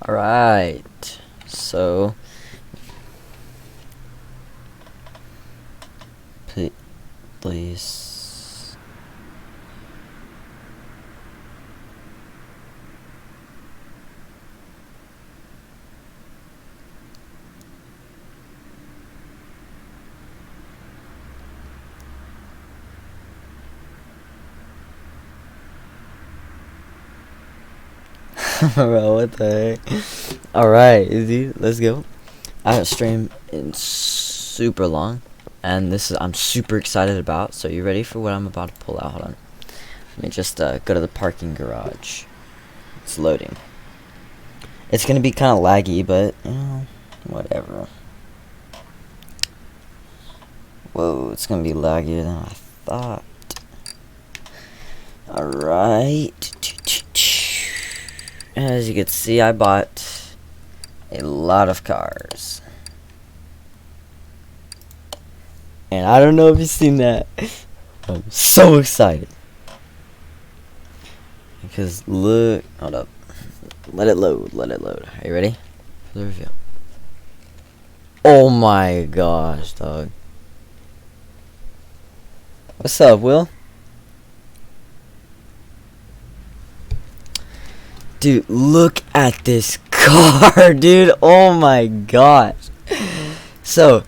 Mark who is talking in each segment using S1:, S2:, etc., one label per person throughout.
S1: Alright, so please. Bro, what the heck? Alright, dude, let's go. I haven't streamed in super long, and I'm super excited about. So you ready for what I'm about to pull out? Hold on. Let me just go to the parking garage. It's loading. It's gonna be kind of laggy, but you know, whatever. Whoa, it's gonna be laggier than I thought. Alright. As you can see, I bought a lot of cars. And I don't know if you've seen that. I'm so excited. Because look, hold up. Let it load, Are you ready for the reveal? Oh my gosh, dog. What's up, Will? Dude, look at this car, dude. Oh my gosh. So,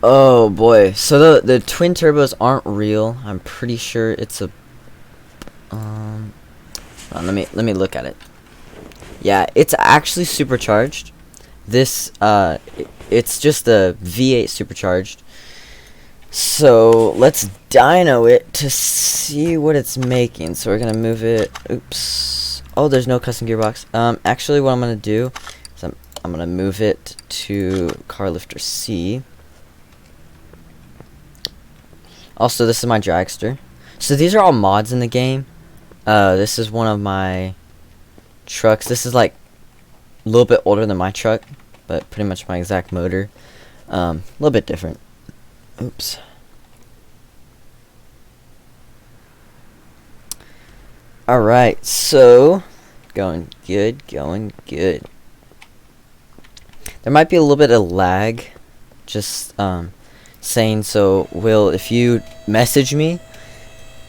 S1: oh boy. So the twin turbos aren't real. I'm pretty sure it's a let me look at it. Yeah, it's actually supercharged. This it's just a V8 supercharged. So let's dyno it to see what it's making. So we're gonna move it. Oops. Oh, there's no custom gearbox. Actually, what I'm gonna do is I'm gonna move it to car lifter C. Also, this is my dragster. So these are all mods in the game. This is one of my trucks. This is like a little bit older than my truck, but pretty much my exact motor. A little bit different. Oops. Alright, so going good. There might be a little bit of lag. Just saying, so Will, if you message me,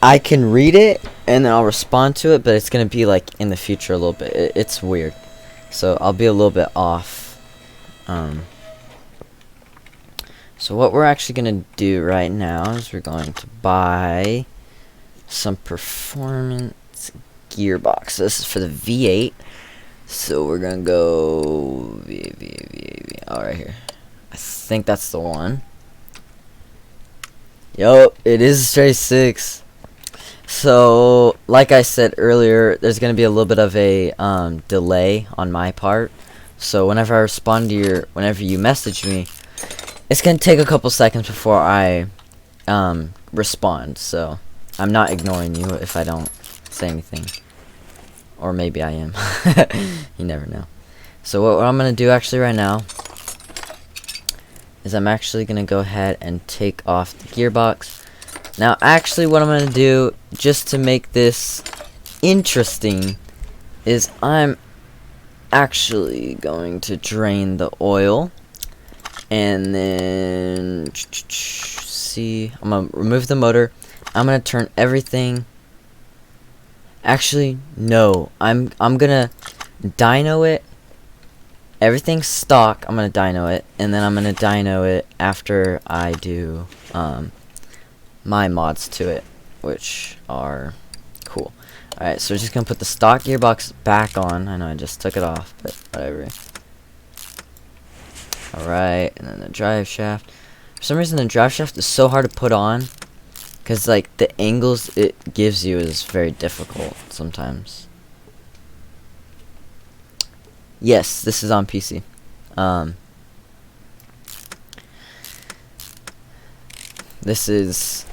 S1: I can read it and then I'll respond to it, but it's gonna be like in the future a little bit. It's weird. So I'll be a little bit off. So what we're actually gonna do right now is we're going to buy some performance gearbox. So this is for the V8. So we're gonna go V. Oh, right here. I think that's the one. Yo, it is a straight 6. So, like I said earlier, there's gonna be a little bit of a delay on my part. So whenever I respond to whenever you message me, it's gonna take a couple seconds before I respond. So I'm not ignoring you if I don't say anything, or maybe I am. You never know. So what I'm gonna do actually right now is I'm actually gonna go ahead and take off the gearbox. Now actually what I'm gonna do, just to make this interesting, is I'm actually going to drain the oil, and then see, I'm gonna remove the motor. I'm gonna turn everything. Actually, no. I'm gonna dyno it. Everything's stock. I'm gonna dyno it, and then I'm gonna dyno it after I do my mods to it, which are cool. Alright, so we're just gonna put the stock gearbox back on. I know I just took it off, but whatever. Alright, and then the drive shaft. For some reason the drive shaft is so hard to put on, because like the angles it gives you is very difficult sometimes. Yes, this is on PC. This is,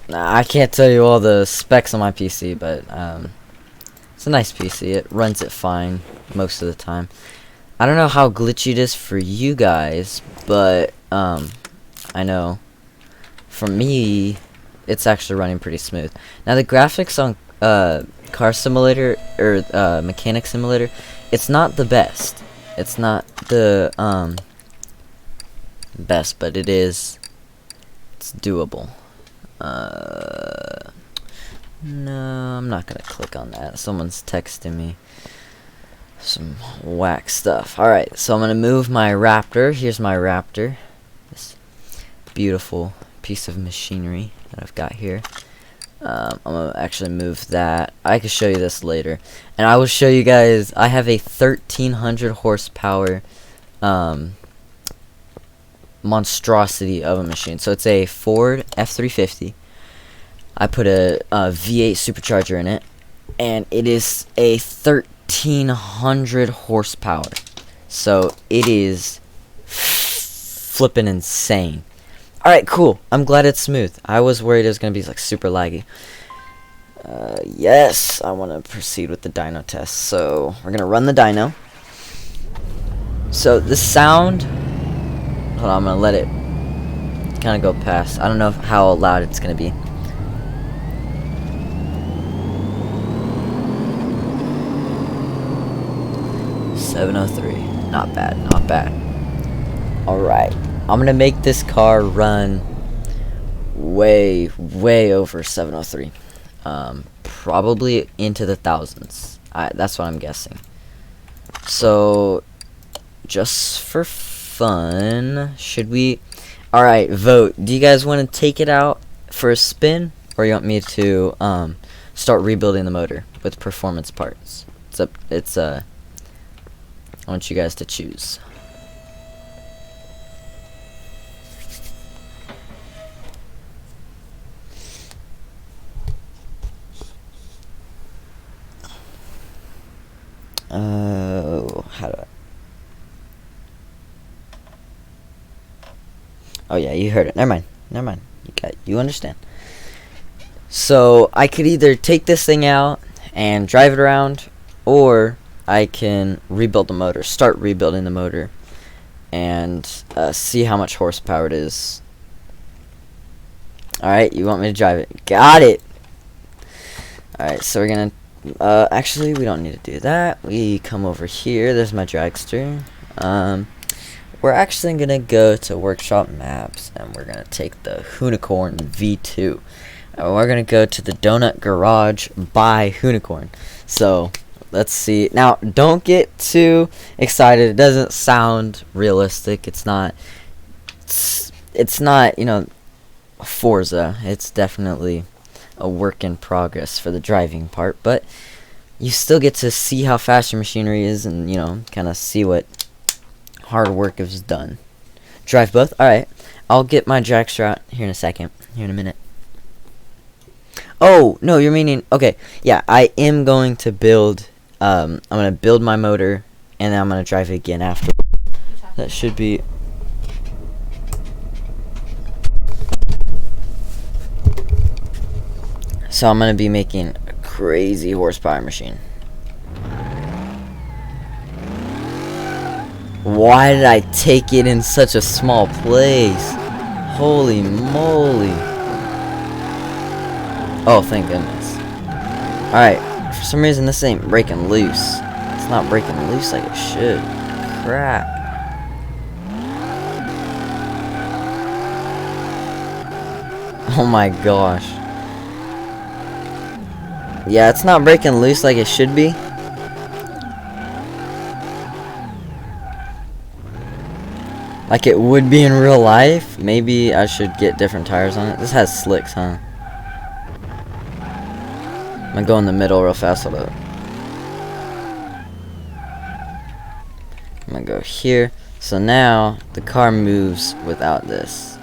S1: I can't tell you all the specs on my PC, but it's a nice PC. It runs it fine most of the time. I don't know how glitchy it is for you guys, but I know for me it's actually running pretty smooth. Now the graphics on Car Simulator or Mechanic Simulator, It's not the best. It's not the best, but it's doable. No, I'm not gonna click on that. Someone's texting me some whack stuff. Alright, so I'm gonna move my Raptor. Here's my Raptor. This beautiful piece of machinery that I've got here. I'm gonna actually move that. I can show you this later. And I will show you guys, I have a 1300 horsepower monstrosity of a machine. So it's a Ford F350. I put a V8 supercharger in it, and it is a 1300 horsepower. So it is flippin' insane. Alright, cool. I'm glad it's smooth. I was worried it was going to be like super laggy. Yes, I want to proceed with the dyno test. So we're going to run the dyno. So the sound, hold on, I'm going to let it kind of go past. I don't know how loud it's going to be. .703. Not bad, not bad. Alright. I'm gonna make this car run way over 703. Probably into the thousands. That's what I'm guessing. So, just for fun, should we... Alright, vote. Do you guys want to take it out for a spin? Or you want me to start rebuilding the motor with performance parts? I want you guys to choose. How do I... Oh yeah, you heard it. Never mind. You understand. So I could either take this thing out and drive it around, or I can rebuild the motor, start rebuilding the motor, and see how much horsepower it is. Alright, you want me to drive it? Got it! Alright, so we're gonna... actually, we don't need to do that. We come over here. There's my dragster. We're actually gonna go to Workshop Maps, and we're gonna take the Hoonicorn V2. And we're gonna go to the Donut Garage by Hoonicorn. So... let's see. Now, don't get too excited. It doesn't sound realistic. It's not, you know, Forza. It's definitely a work in progress for the driving part, but you still get to see how fast your machinery is and, you know, kind of see what hard work is done. Drive both? Alright. I'll get my dragster out here in a second. Here in a minute. Oh, no, you're meaning... okay, yeah, I am going to build... I'm going to build my motor, and then I'm going to drive it again after. That should be... so I'm going to be making a crazy horsepower machine. Why did I take it in such a small place? Holy moly. Oh, thank goodness. Alright. For some reason, this ain't breaking loose. It's not breaking loose like it should. Crap. Oh my gosh. Yeah, it's not breaking loose like it should be. Like it would be in real life. Maybe I should get different tires on it. This has slicks, huh? I'm gonna go in the middle real fast. Hold up. I'm gonna go here. So now the car moves without this.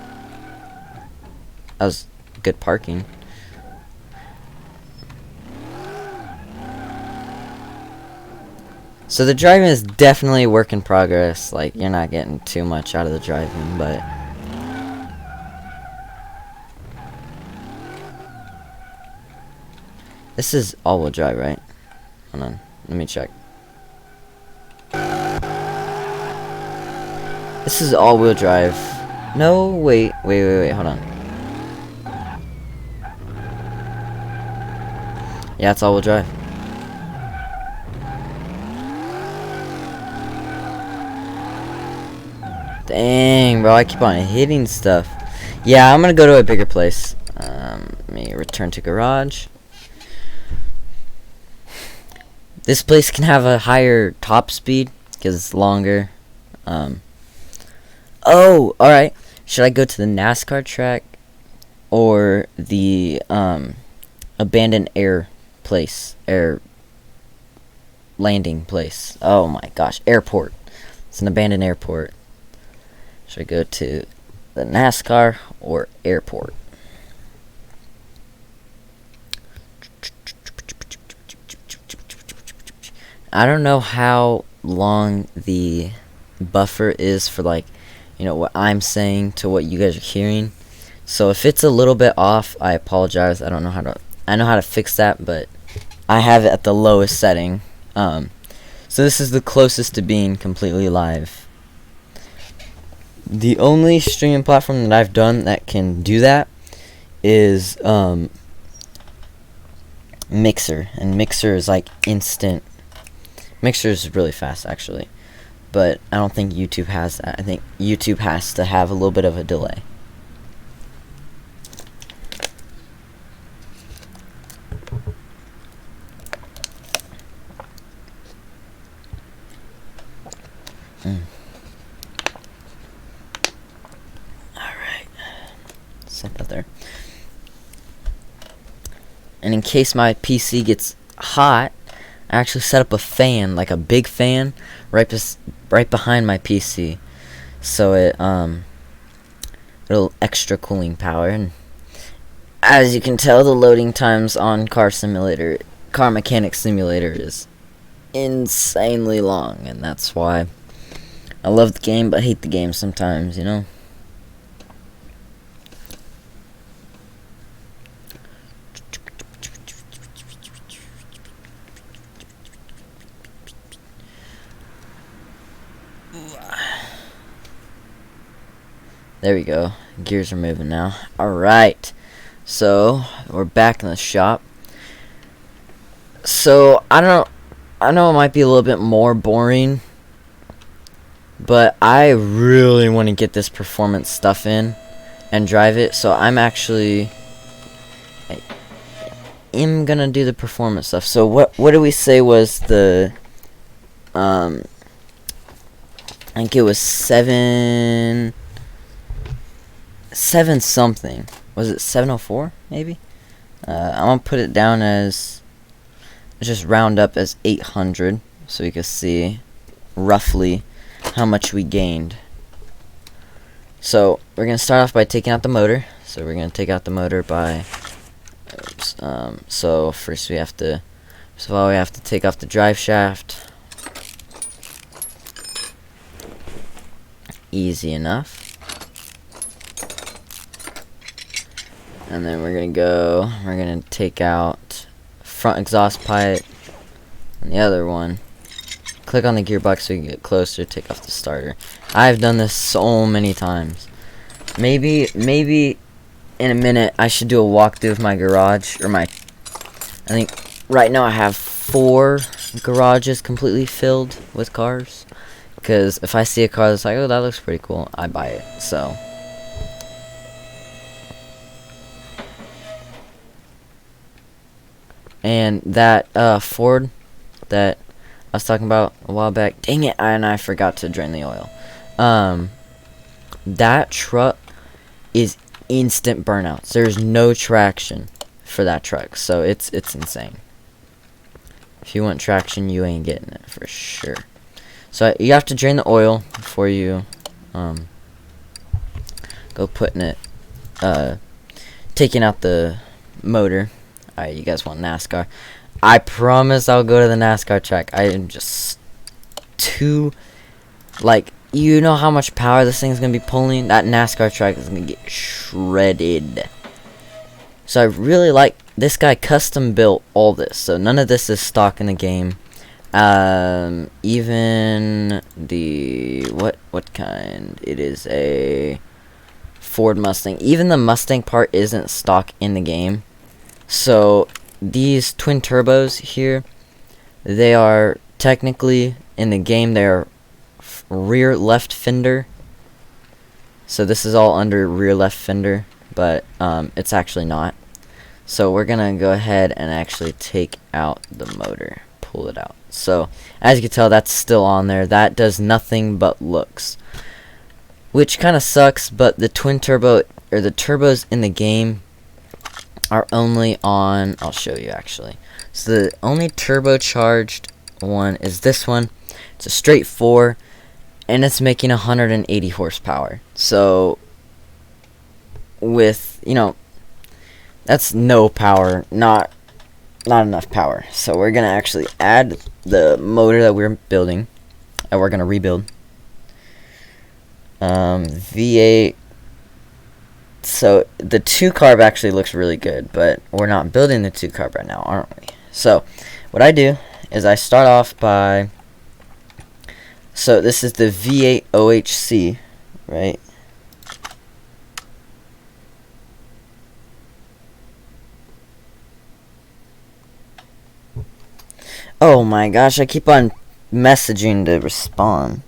S1: That was good parking. So the driving is definitely a work in progress. Like, you're not getting too much out of the driving, but... this is all-wheel drive, right? Hold on. Let me check. This is all-wheel drive. No, wait. Hold on. Yeah, it's all-wheel drive. Dang, bro, I keep on hitting stuff. Yeah, I'm gonna go to a bigger place. Let me return to garage. This place can have a higher top speed because it's longer. Oh, alright. Should I go to the NASCAR track or the abandoned air place? Air landing place. Oh my gosh. Airport. It's an abandoned airport. Should I go to the NASCAR or airport? I don't know how long the buffer is for, like, you know, what I'm saying to what you guys are hearing. So if it's a little bit off, I apologize. I know how to fix that, but I have it at the lowest setting. So this is the closest to being completely live. The only streaming platform that I've done that can do that is Mixer, and Mixer is like instant. Mixer is really fast, actually, but I don't think YouTube has that. I think YouTube has to have a little bit of a delay. Alright. Set that there. And in case my PC gets hot, I actually set up a fan, like a big fan, right behind my PC, so it'll extra cooling power. And as you can tell, the loading times on Car Mechanic Simulator is insanely long, and that's why I love the game but hate the game sometimes, you know. There we go. Gears are moving now. Alright. So, we're back in the shop. So, I know it might be a little bit more boring, but I really want to get this performance stuff in and drive it. So, I am gonna do the performance stuff. So, what do we say was the I think it was 7 something. Was it 704 maybe? I'm gonna put it down as, just round up as 800 so you can see roughly how much we gained. So we're gonna start off by taking out the motor. So we're gonna take out the motor by so first we have to take off the drive shaft. Easy enough. And then we're gonna take out front exhaust pipe and the other one. Click on the gearbox so you can get closer, take off the starter. I've done this so many times. Maybe in a minute I should do a walkthrough of my garage, or I think right now I have 4 garages completely filled with cars. Because if I see a car that's like, oh, that looks pretty cool, I buy it. So and that Ford that I was talking about a while back, dang it, and I forgot to drain the oil. That truck is instant burnouts. There's no traction for that truck, so it's insane. If you want traction, you ain't getting it for sure. So you have to drain the oil before you go putting it, taking out the motor. Alright, you guys want NASCAR? I promise I'll go to the NASCAR track. I am just too, like, you know how much power this thing's gonna be pulling? That NASCAR track is gonna get shredded. So I really like, this guy custom built all this, so none of this is stock in the game. Even the, what kind? It is a Ford Mustang. Even the Mustang part isn't stock in the game. So these twin turbos here, they are technically in the game, they're rear left fender So this is all under rear left fender, but it's actually not. So we're gonna go ahead and actually take out the motor, pull it out. So as you can tell, that's still on there. That does nothing but looks, which kind of sucks. But the twin turbo, or the turbos in the game, are only on, I'll show you actually. So the only turbocharged one is this one. It's a straight 4, and it's making 180 horsepower. So with, you know, that's no power, not enough power. So we're gonna actually add the motor that we're building, and we're gonna rebuild. V8. So the 2 carb actually looks really good, but we're not building the 2 carb right now, aren't we? So what I do is I start off by, so this is the V8 OHC, right? Oh my gosh, I keep on messaging to respond.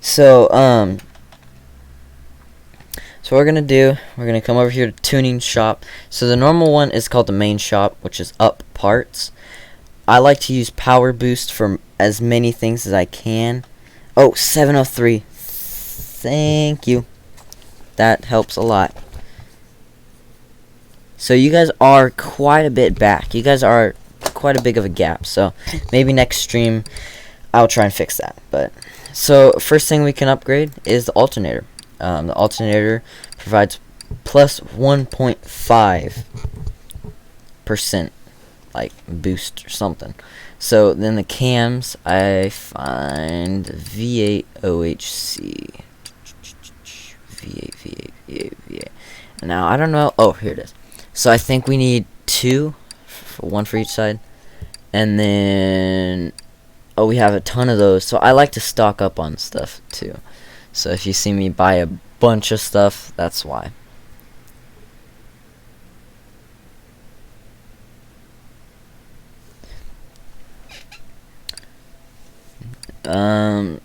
S1: So, so what we're gonna do, we're gonna come over here to tuning shop. So the normal one is called the main shop, which is up parts. I like to use power boost for as many things as I can. Oh, 703. Thank you. That helps a lot. So you guys are quite a bit back. You guys are quite a big of a gap. So maybe next stream I'll try and fix that. But so first thing we can upgrade is the alternator. The alternator provides plus 1.5% like boost or something. So then the cams, I find V8 OHC. V8. Now I don't know. Oh, here it is. So I think we need 2, one for each side, and then we have a ton of those. So I like to stock up on stuff too. So if you see me buy a bunch of stuff, that's why.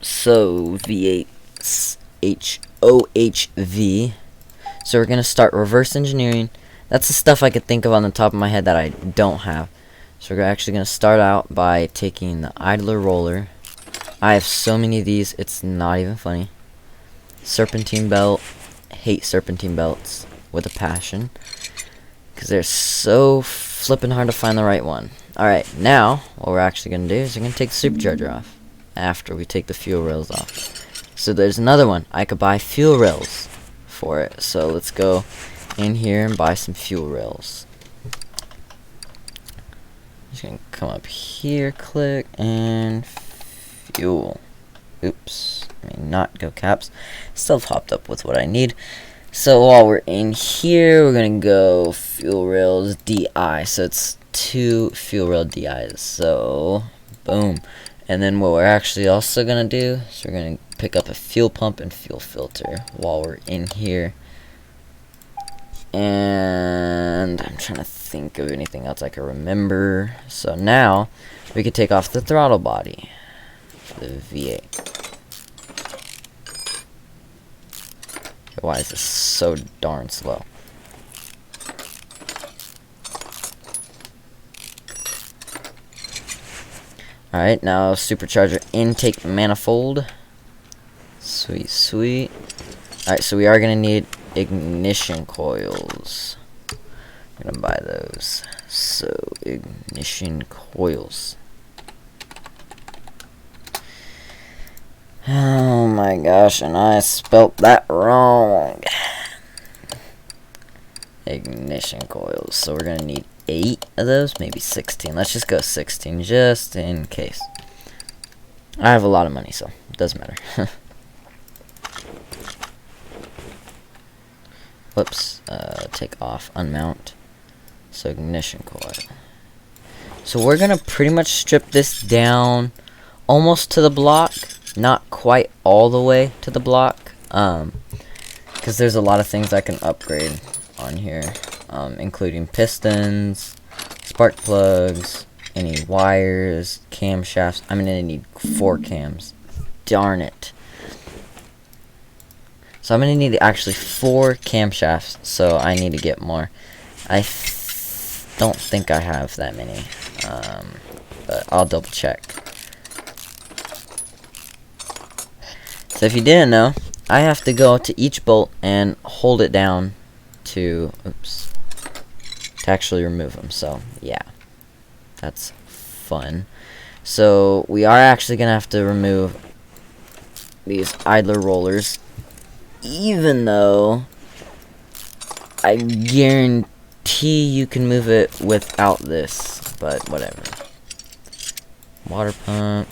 S1: So V8 HOHV. So we're gonna start reverse engineering. That's the stuff I could think of on the top of my head that I don't have. So we're actually gonna start out by taking the idler roller. I have so many of these, it's not even funny. Serpentine belt. Hate serpentine belts with a passion, because they're so flippin' hard to find the right one. Alright, now what we're actually gonna do is we're gonna take the supercharger off after we take the fuel rails off. So there's another one. I could buy fuel rails for it. So let's go in here and buy some fuel rails. Just gonna come up here, click, and fuel. Oops, I mean not go caps. Still hopped up with what I need. So while we're in here, we're gonna go fuel rails DI. So it's 2 fuel rail DIs. So boom. And then what we're actually also gonna do is we're gonna pick up a fuel pump and fuel filter while we're in here. And I'm trying to think of anything else I can remember. So now we can take off the throttle body for the V8. Why is this so darn slow? Alright, now supercharger intake manifold. Sweet, sweet. Alright, so we are going to need ignition coils. I'm going to buy those. So, ignition coils. Oh my gosh, and I spelt that wrong. Ignition coils. So we're going to need 8 of those, maybe 16. Let's just go 16, just in case. I have a lot of money, so it doesn't matter. Whoops, take off, unmount. So ignition coil. So we're going to pretty much strip this down almost to the block. Not quite all the way to the block, because there's a lot of things I can upgrade on here, including pistons, spark plugs, any wires, camshafts. I'm gonna need 4 cams. Darn it. So I'm gonna need actually 4 camshafts, so I need to get more. I don't think I have that many, but I'll double check. So if you didn't know, I have to go to each bolt and hold it down to, to actually remove them. So yeah, that's fun. So we are actually gonna have to remove these idler rollers, even though I guarantee you can move it without this, but whatever. Water pump.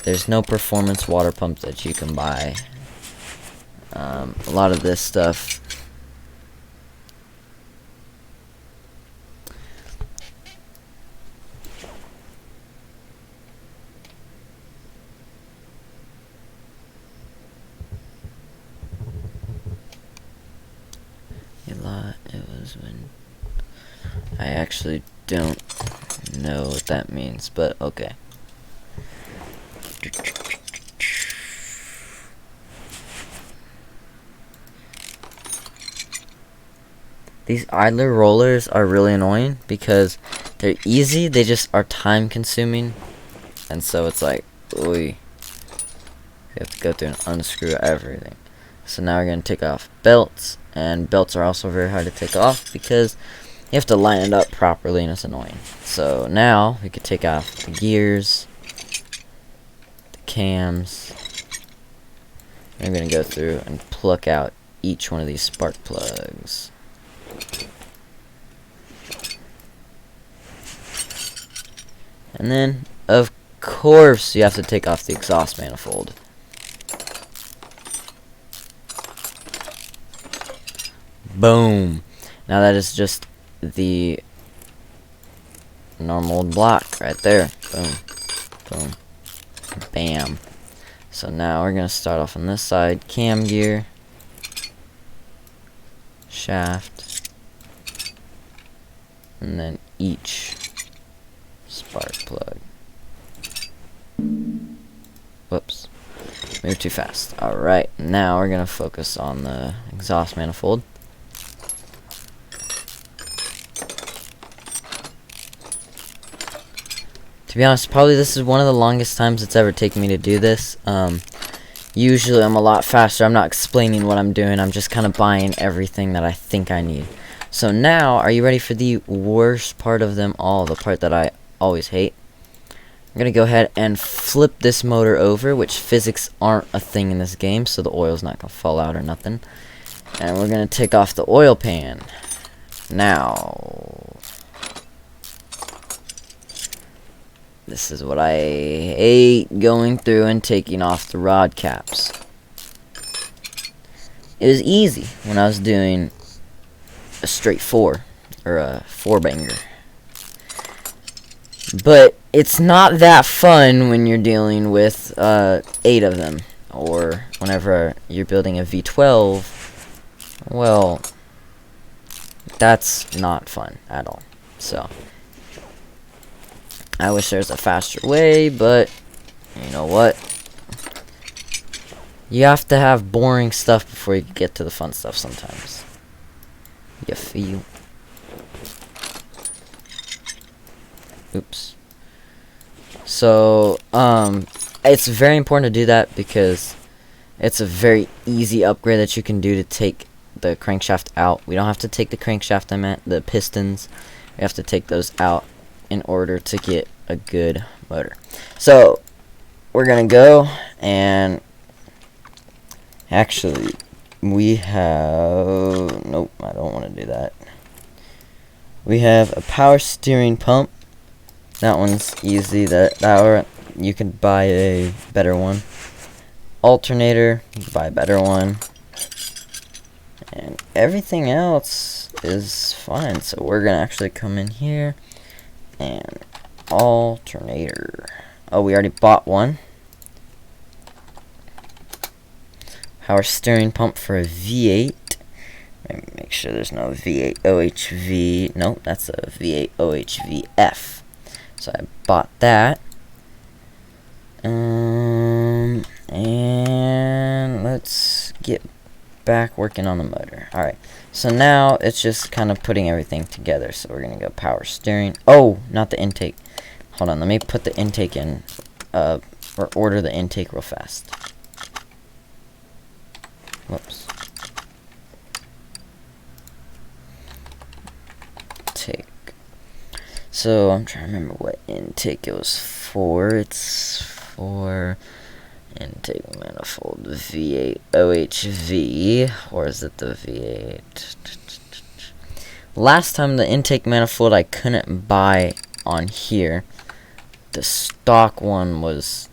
S1: There's no performance water pump that you can buy. A lot of this stuff. It was when I actually don't know what that means, but okay. These idler rollers are really annoying because they're easy, they just are time consuming, and so it's like, ooh, you have to go through and unscrew everything. So now we're going to take off belts, and belts are also very hard to take off because you have to line it up properly and it's annoying. So now we could take off the gears, the cams. I'm going to go through and pluck out each one of these spark plugs. And then, of course, you have to take off the exhaust manifold. Boom. Now that is just the normal block right there. Boom. Boom. Bam. So now we're going to start off on this side. Cam gear. Shaft. And then each spark plug. Whoops. Moved too fast. Alright, now we're going to focus on the exhaust manifold. To be honest, probably this is one of the longest times it's ever taken me to do this. Usually I'm a lot faster. I'm not explaining what I'm doing. I'm just kind of buying everything that I think I need. So now, are you ready for the worst part of them all? The part that I always hate. I'm going to go ahead and flip this motor over, which physics aren't a thing in this game, so the oil's not going to fall out or nothing. And we're going to take off the oil pan. Now, this is what I hate going through and taking off the rod caps. It was easy when I was doing a straight 4, or a 4-banger. But it's not that fun when you're dealing with 8 of them, or whenever you're building a V12. Well, that's not fun at all. So I wish there was a faster way, but you know what? You have to have boring stuff before you get to the fun stuff sometimes. You feel? Oops. So, it's very important to do that because it's a very easy upgrade that you can do to take the crankshaft out. We don't have to take the crankshaft, I meant the pistons. We have to take those out in order to get a good motor. So, we're gonna go and actually we have, nope, I don't want to do that. We have a power steering pump. That one's easy. That you can buy a better one. Alternator, you can buy a better one. And everything else is fine. So we're gonna actually come in here and alternator. Oh, we already bought one. Power steering pump for a V8. Let me make sure there's no V8 OHV. No, that's a V8 OHVF. So I bought that. And let's get back working on the motor. Alright, so now it's just kind of putting everything together. So we're going to go power steering. Oh, not the intake. Hold on, let me put the intake in, or order the intake real fast. Whoops. Take. So I'm trying to remember what intake it was for. It's for intake manifold V8 OHV, or is it the V8? Last time the intake manifold I couldn't buy on here. The stock one was,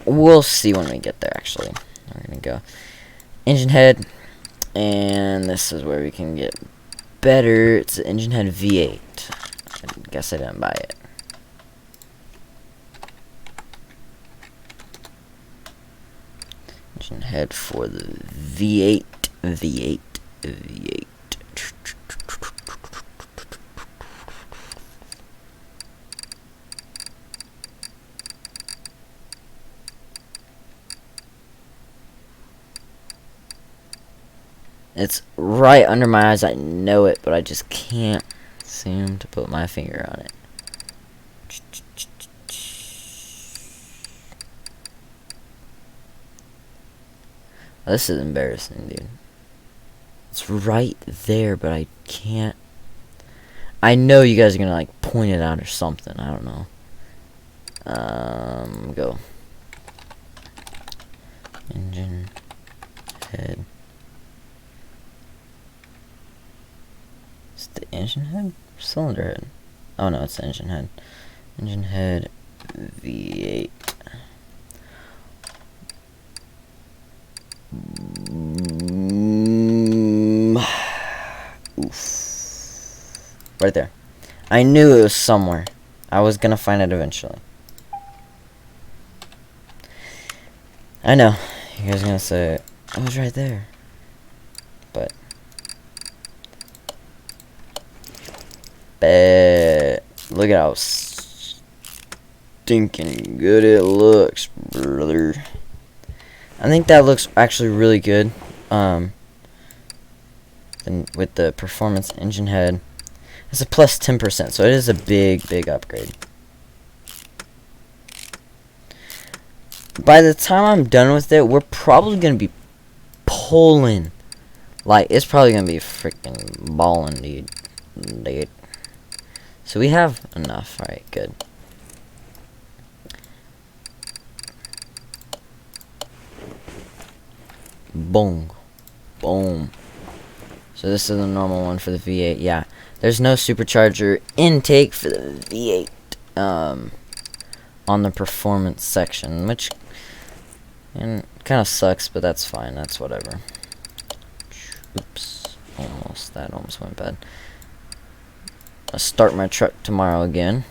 S1: we'll see when we get there. Actually, we're gonna go engine head, and this is where we can get better. It's the engine head V8. I guess I didn't buy it. Engine head for the V8. It's right under my eyes. I know it, but I just can't seem to put my finger on it. This is embarrassing, dude. It's right there, but I can't. I know you guys are gonna like point it out or something. I don't know. Go. Engine head. Is it the engine head? Cylinder head. Oh no, it's the engine head. Engine head V8. Oof. Right there. I knew it was somewhere. I was gonna find it eventually. I know. You guys are gonna say, it was right there. But. Look at how stinking good it looks, brother. I think that looks actually really good. And with the performance engine head, it's a plus 10%, so it is a big upgrade. By the time I'm done with it, we're probably gonna be pulling. Like, it's probably gonna be freaking balling, dude. So we have enough. Alright, good. Boom. Boom. So this is the normal one for the V8. Yeah. There's no supercharger intake for the V8 on the performance section, which kind of sucks, but that's fine. That's whatever. Oops. That almost went bad. I'll start my truck tomorrow again.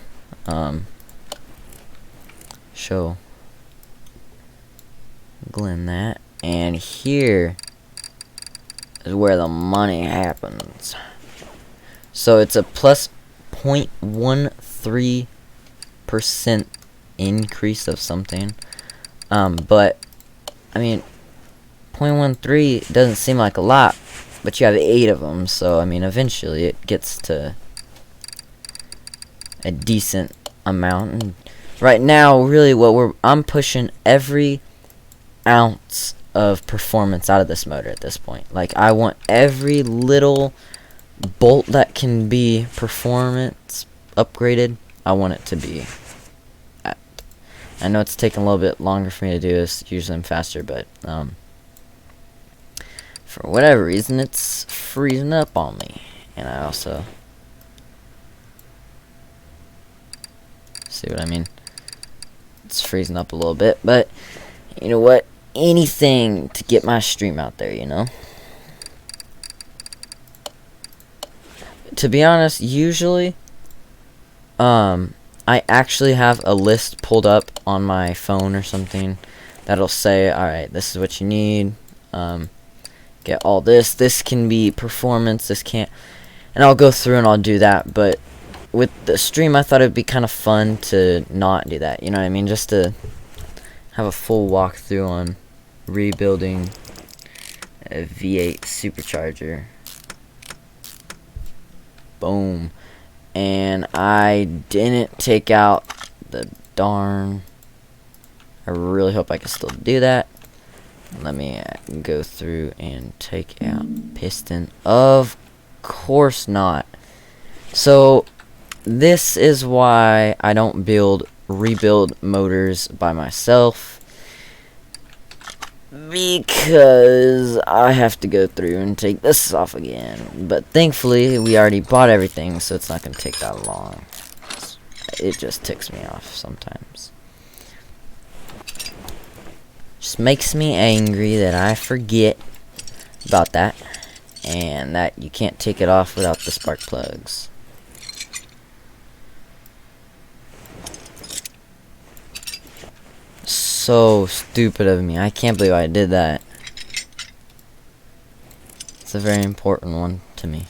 S1: Show Glenn that. And here is where the money happens. So it's a plus 0.13% increase of something. But I mean, 0.13 doesn't seem like a lot, but you have 8 of them, so I mean eventually it gets to a decent amount. And right now, really, I'm pushing every ounce of performance out of this motor at this point. Like, I want every little bolt that can be performance upgraded, I want it to be at. I know it's taking a little bit longer for me to do this. Usually I'm faster, but for whatever reason, it's freezing up on me. And I also see what I mean. It's freezing up a little bit, but you know what? Anything to get my stream out there, you know? To be honest, usually, I actually have a list pulled up on my phone or something that'll say, alright, this is what you need, get all this, this can be performance, this can't, and I'll go through and I'll do that. But with the stream, I thought it'd be kind of fun to not do that, you know what I mean? Just to have a full walkthrough on rebuilding a V8 supercharger. Boom. And I didn't take out the darn... I really hope I can still do that. Let me go through and take out piston. Of course not. So this is why I don't rebuild motors by myself, because I have to go through and take this off again. But thankfully we already bought everything, so it's not going to take that long. It just ticks me off sometimes. Just makes me angry that I forget about that, and that you can't take it off without the spark plugs. So stupid of me. I can't believe I did that. It's a very important one to me.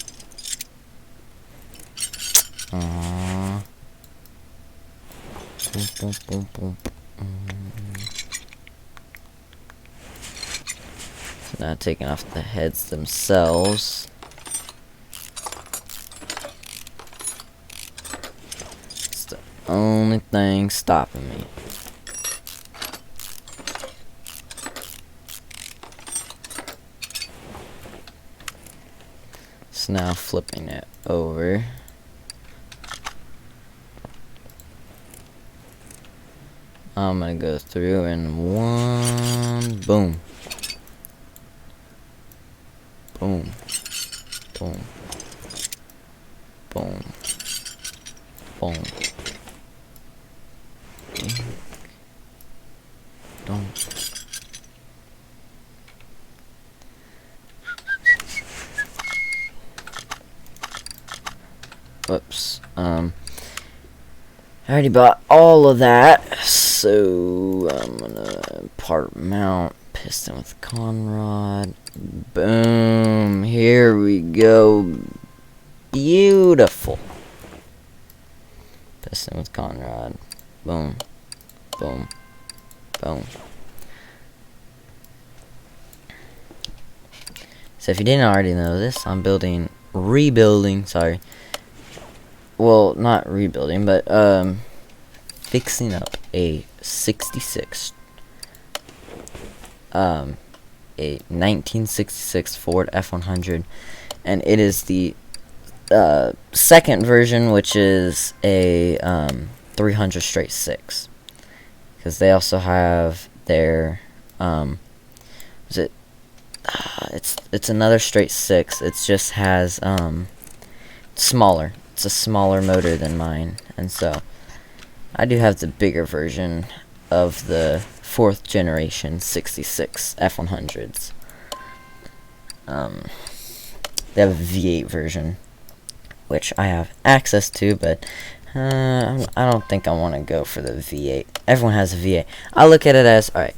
S1: Aww. Boom, boom, boom, boom. So now taking off the heads themselves. It's the only thing stopping me. So now flipping it over. I'm gonna go through and one boom. Boom. Boom. Boom. Boom. Don't. Whoops. I already bought all of that, so I'm gonna part mount piston with conrod. Boom. Here we go. Beautiful. Piston with conrod. Boom. Boom. Boom. So if you didn't already know this, I'm rebuilding, sorry. Well, not rebuilding, but fixing up a 66 a 1966 Ford F100, and it is the second version, which is a 300 straight 6, because they also have their it's another straight 6. It just has smaller. It's a smaller motor than mine, and so I do have the bigger version of the 4th generation 66 F100s. They have a V8 version, which I have access to, but I don't think I want to go for the V8. Everyone has a V8. I look at it as, alright,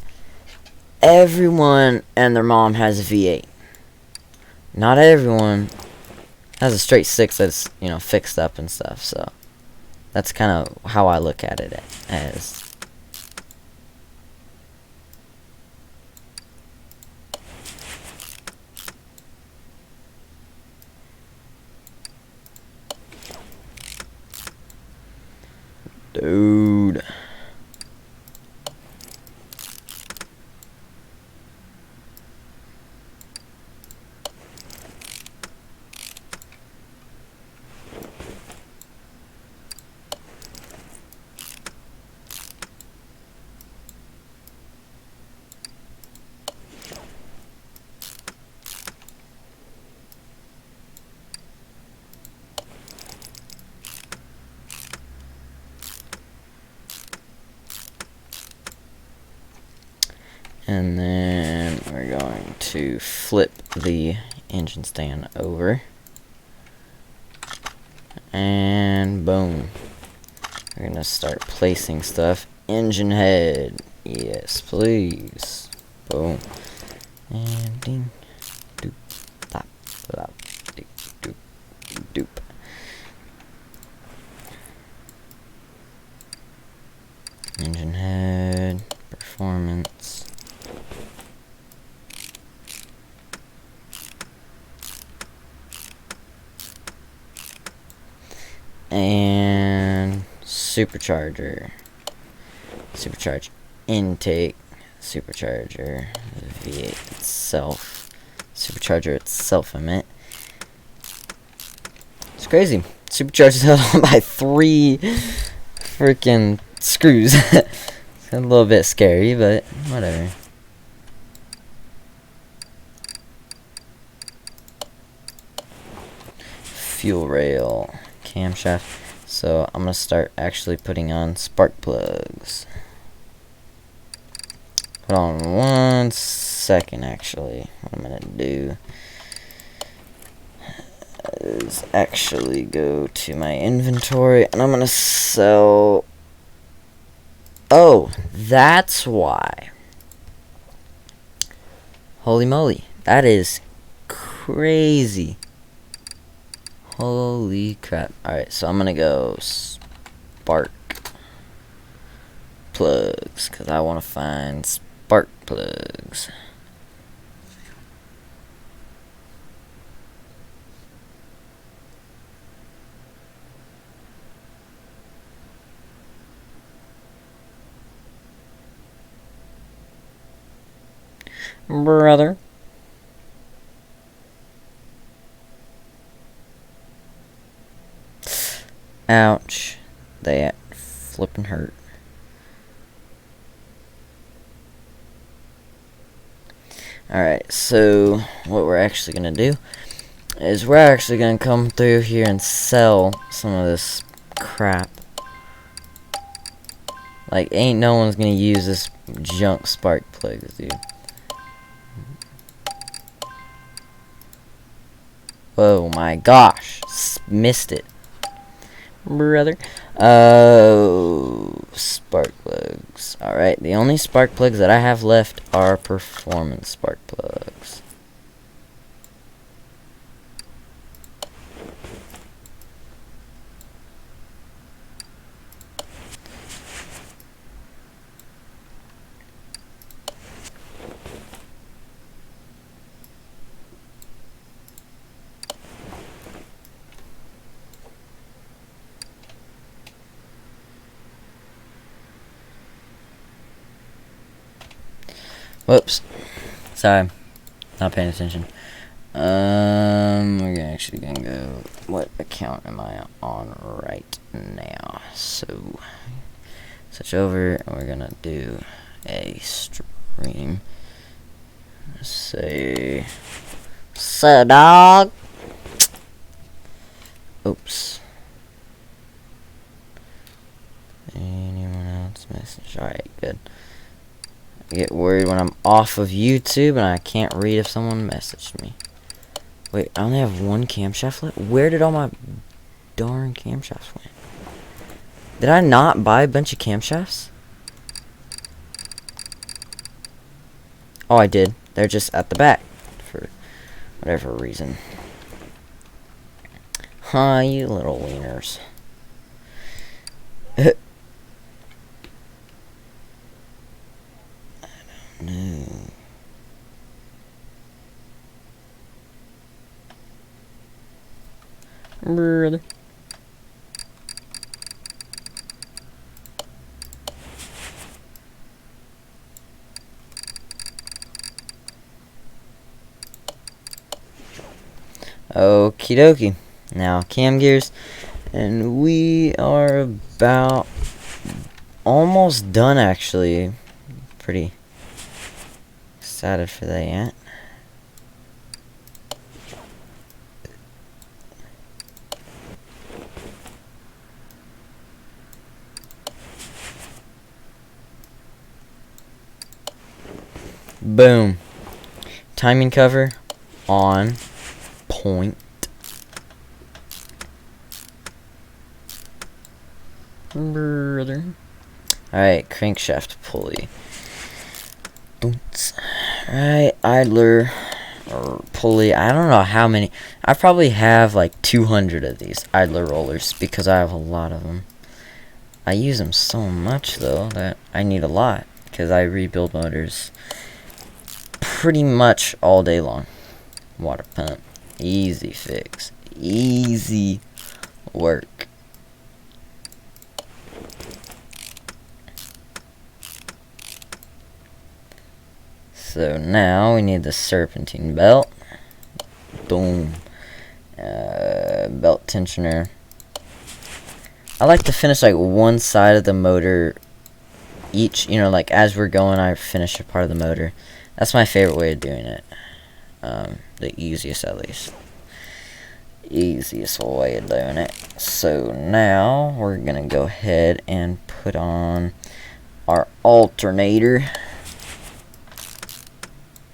S1: everyone and their mom has a V8. Not everyone has a straight 6 that's, you know, fixed up and stuff, so that's kind of how I look at it as. Dude. And then we're going to flip the engine stand over. And boom. We're going to start placing stuff. Engine head. Yes, please. Boom. And ding. Doop. Bop. Bop. Doop. Doop. Doop. Engine head. Performance. And supercharger. Supercharge intake. Supercharger. V8 itself. Supercharger itself, I meant. It's crazy. Supercharger is held on by 3 freaking screws. It's a little bit scary, but whatever. Fuel rail. Camshaft. So I'm going to start actually putting on spark plugs. Hold on 1 second, actually. What I'm going to do is actually go to my inventory, and I'm going to sell... Oh, that's why. Holy moly. That is crazy. Holy crap. Alright, so I'm going to go spark plugs, because I want to find spark plugs. Brother. Ouch. That flippin' hurt. Alright, so what we're actually gonna do is we're actually gonna come through here and sell some of this crap. Like, ain't no one's gonna use this junk spark plugs, dude. Oh my gosh. Missed it. Brother. Oh, spark plugs. Alright, the only spark plugs that I have left are performance spark plugs. Whoops. Sorry. Not paying attention. We're actually gonna go. What account am I on right now? So, switch over, and we're gonna do a stream. Say, dog. Oops. Anyone else message? Alright, good. I get worried when I'm off of YouTube and I can't read if someone messaged me. Wait, I only have 1 camshaft left? Where did all my darn camshafts went? Did I not buy a bunch of camshafts? Oh, I did. They're just at the back for whatever reason. Huh, you little wieners. No. Brother. Okie dokie. Now, cam gears. And we are about almost done, actually. Pretty excited for that yet. Boom. Timing cover on point. Brother. Alright, crankshaft pulley. Alright, idler or pulley. I don't know how many. I probably have like 200 of these idler rollers because I have a lot of them. I use them so much though that I need a lot because I rebuild motors pretty much all day long. Water pump. Easy fix. Easy work. So now we need the serpentine belt. Boom. Belt tensioner. I like to finish like one side of the motor each, you know, like as we're going I finish a part of the motor. That's my favorite way of doing it. The easiest, at least. Easiest way of doing it. So now we're gonna go ahead and put on our alternator.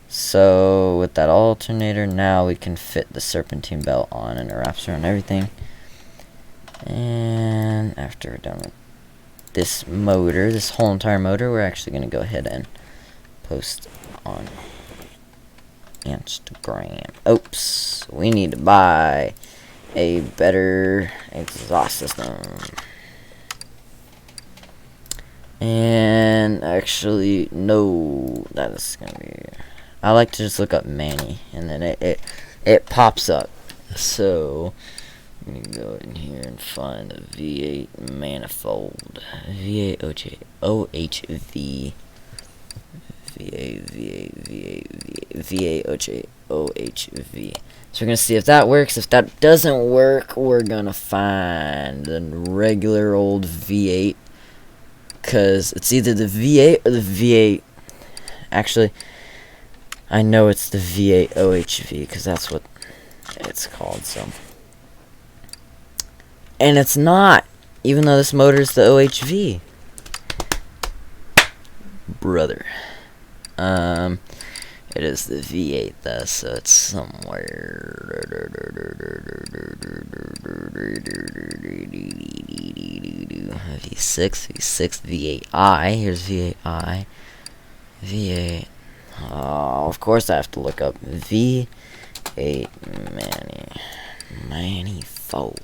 S1: So with that alternator, now we can fit the serpentine belt on, and it wraps around everything. And after we're done with this motor, this whole entire motor, we're actually going to go ahead and post on Instagram. Oops, we need to buy a better exhaust system. And actually, no, that is going to be... I like to just look up Manny, and then it pops up. So... let me go in here and find the V8 manifold. V8 OHV. V8 OHV. So we're going to see if that works. If that doesn't work, we're going to find the regular old V8. Because it's either the V8 or the V8. Actually, I know it's the V8 OHV because that's what it's called, so... and it's not, even though this motor is the OHV. Brother. It is the V8 though, so it's somewhere. V6, V8i. Here's V8i. V8. Oh, of course I have to look up V8 manifold.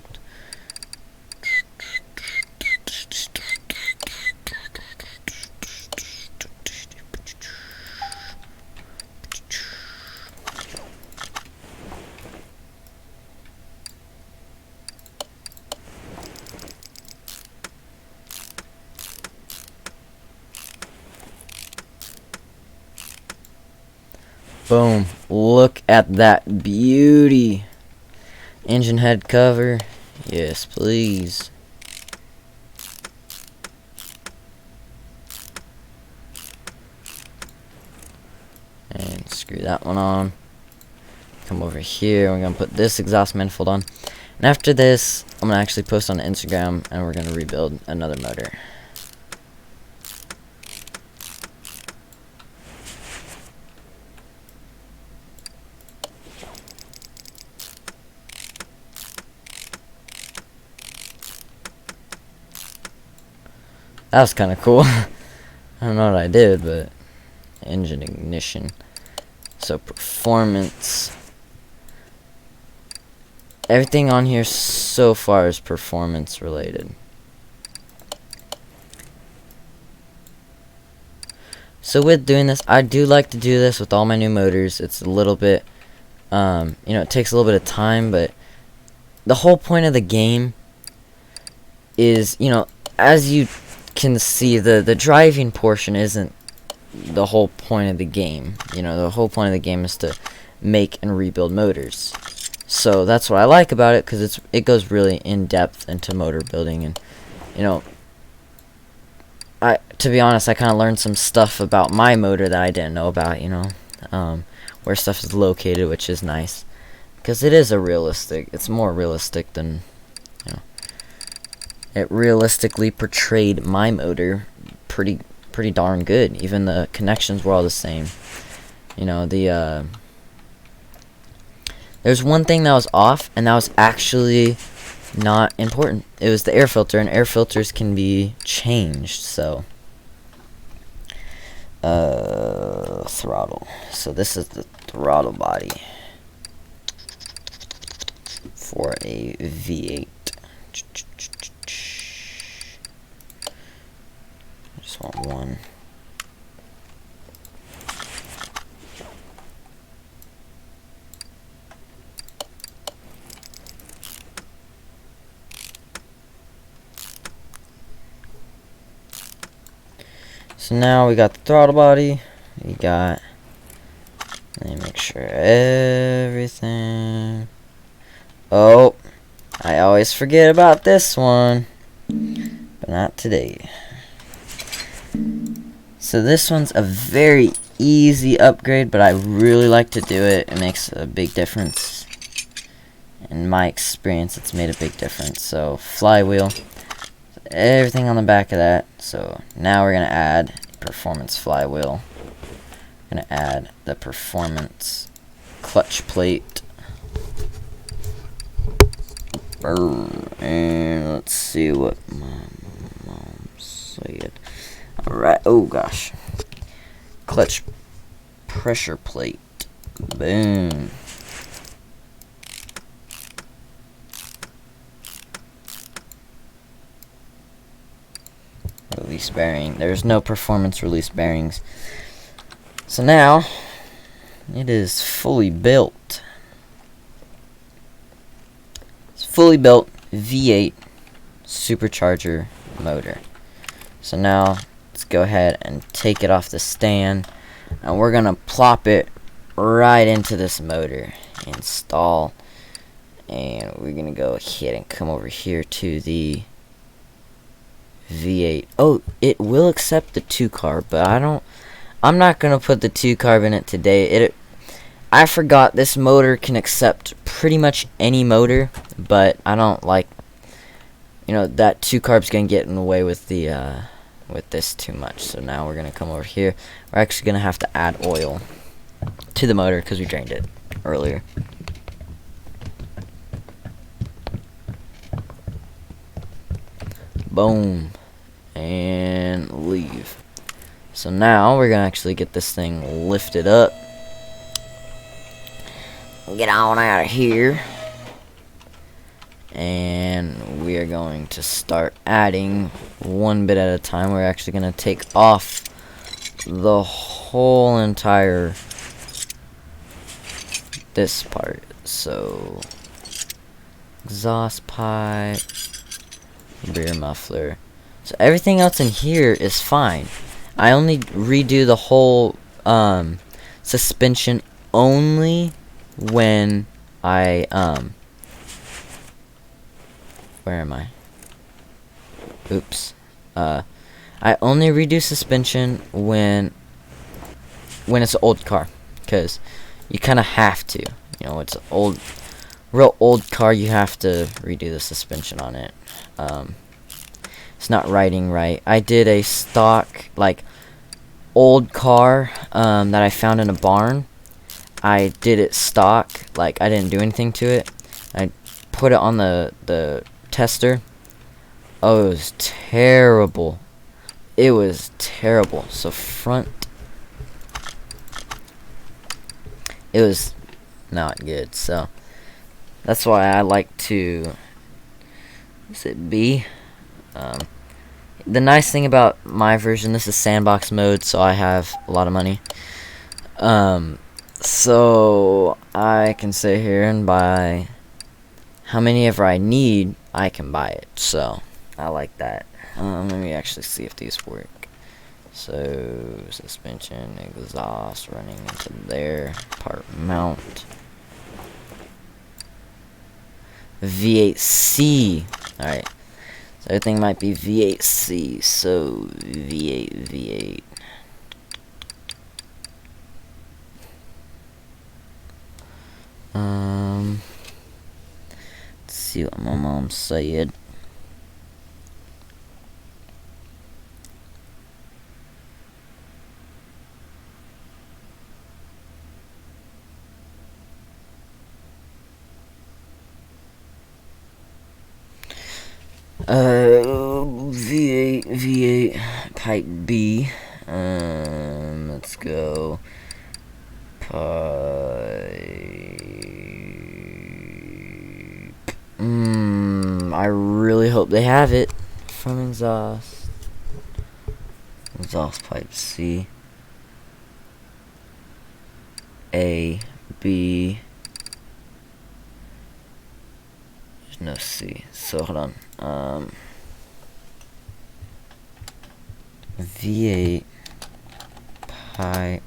S1: Boom. Look at that beauty. Engine head cover. Yes, please. And screw that one on. Come over here. We're going to put this exhaust manifold on. And after this, I'm going to actually post on Instagram, and we're going to rebuild another motor. That was kind of cool. I don't know what I did, but engine ignition. So performance. Everything on here so far is performance related. So with doing this, I do like to do this with all my new motors. It's a little bit, you know, it takes a little bit of time, but the whole point of the game is, you know, as you can see, the driving portion isn't the whole point of the game. You know, the whole point of the game is to make and rebuild motors. So that's what I like about it, because it goes really in depth into motor building. And you know, to be honest, I kind of learned some stuff about my motor that I didn't know about. You know, where stuff is located, which is nice, because it is it's more realistic than, you know, it realistically portrayed my motor pretty darn good. Even the connections were all the same. You know, there's one thing that was off, and that was actually not important. It was the air filter, and air filters can be changed. So throttle. So this is the throttle body for a V8. Just want one. So now we got the throttle body, we got sure everything. Oh, I always forget about this one, but not today. So this one's a very easy upgrade, but I really like to do it. It makes a big difference. In my experience, it's made a big difference. So flywheel, everything on the back of that. So now we're gonna add performance flywheel. We're gonna add the performance clutch plate. And let's see what my mom said. Alright, oh gosh. Clutch pressure plate. Boom. Release bearing. There's no performance release bearings. So now, it is fully built. It's fully built V8 supercharger motor. So now, let's go ahead and take it off the stand. And we're going to plop it right into this motor. Install. And we're going to go ahead and come over here to the V8. Oh, it will accept the 2-carb, but I'm not going to put the 2-carb in it today. I forgot this motor can accept pretty much any motor, but I don't like, that 2-carb's going to get in the way with the with this too much. So now we're going to come over here. We're actually going to have to add oil to the motor because we drained it earlier. Boom. And leave. So now we're gonna actually get this thing lifted up. Get on out of here. And we are going to start adding one bit at a time. We're actually gonna take off the whole entire this part. So exhaust pipe, rear muffler. So everything else in here is fine. I only redo the whole suspension only when I where am I? Oops. I only redo suspension when it's an old car, because you kind of have to. It's an real old car. You have to redo the suspension on it. It's not riding right. I did a stock, old car that I found in a barn. I did it stock, I didn't do anything to it. I put it on the tester. Oh, it was terrible. It was terrible. So front, it was not good. So that's why I like to, is it B? The nice thing about my version, this is sandbox mode, so I have a lot of money. So I can sit here and buy how many ever I need. I can buy it, so I like that. Let me actually see if these work. So suspension, exhaust running into there, part mount, V8C. All right. So everything might be V8C, so V8. Let's see what my mom said. V8 pipe B. Let's go. Pipe. I really hope they have it from exhaust. Exhaust pipe C. A, B. There's no C. So hold on. V8 pipe.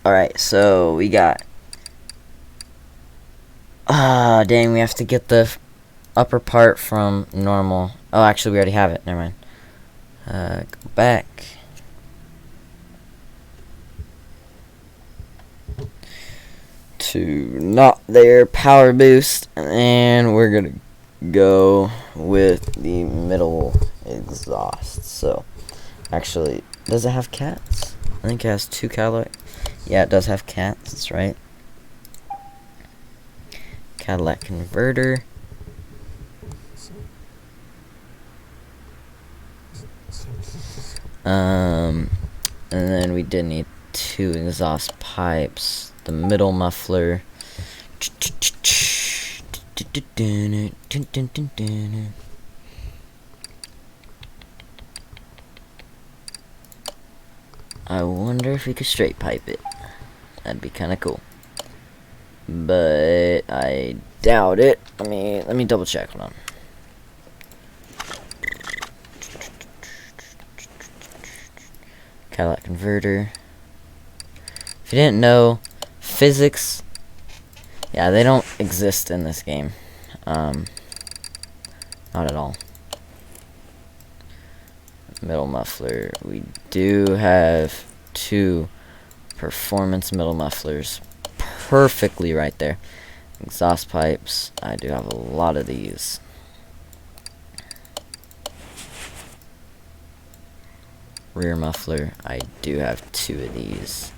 S1: Alright, so we got... dang, we have to get the upper part from normal. Oh, actually, we already have it. Never mind. Go back. To not there, power boost, and we're gonna go with the middle exhaust. So, actually, does it have cats? I think it has 2 Cadillac. Yeah, it does have cats. That's right. Cadillac converter. And then we did need 2 exhaust pipes. The middle muffler. I wonder if we could straight pipe it. That'd be kind of cool. But I doubt it. Let me double check. Hold on. Cadillac converter. If you didn't know, physics, yeah, they don't exist in this game. Not at all. Middle muffler. We do have 2 performance middle mufflers. Perfectly right there. Exhaust pipes. I do have a lot of these. Rear muffler. I do have 2 of these.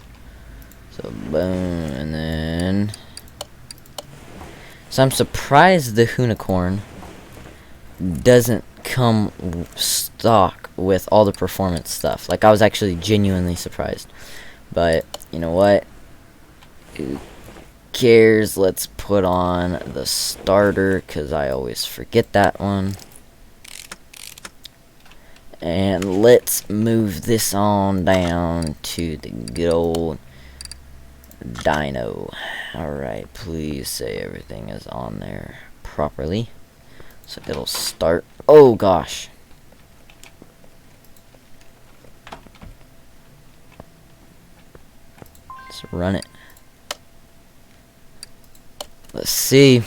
S1: So boom, and then... So I'm surprised the Hoonicorn doesn't come stock with all the performance stuff. Like, I was actually genuinely surprised. But, you know what? Who cares? Let's put on the starter, because I always forget that one. And let's move this on down to the good old dyno. Alright, please say everything is on there properly, so it'll start. Oh gosh. Let's run it. Let's see.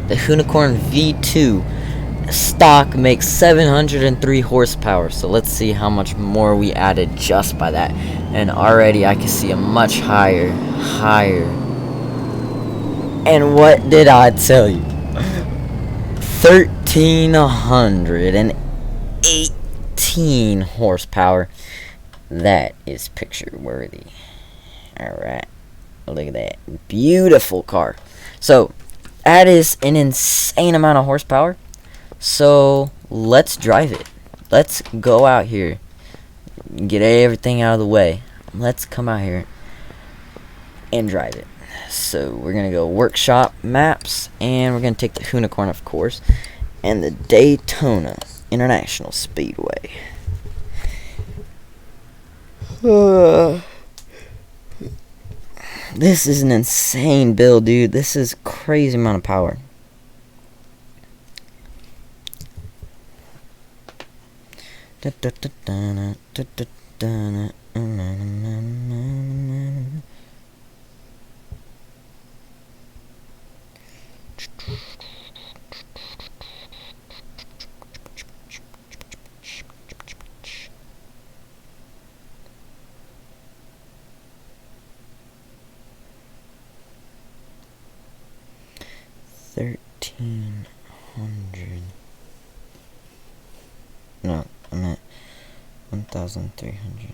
S1: The Hoonicorn V2 stock makes 703 horsepower, so let's see how much more we added just by that. And already I can see a much higher. And what did I tell you? 1318 horsepower. That is picture worthy. Alright, look at that beautiful car. So that is an insane amount of horsepower. So let's drive it. Let's go out here, get everything out of the way. Let's come out here and drive it. So we're gonna go workshop maps, and we're gonna take the Hoonicorn, of course, and the Daytona International Speedway. This is an insane build, dude. This is crazy amount of power. $1,300. No, I meant 1,300.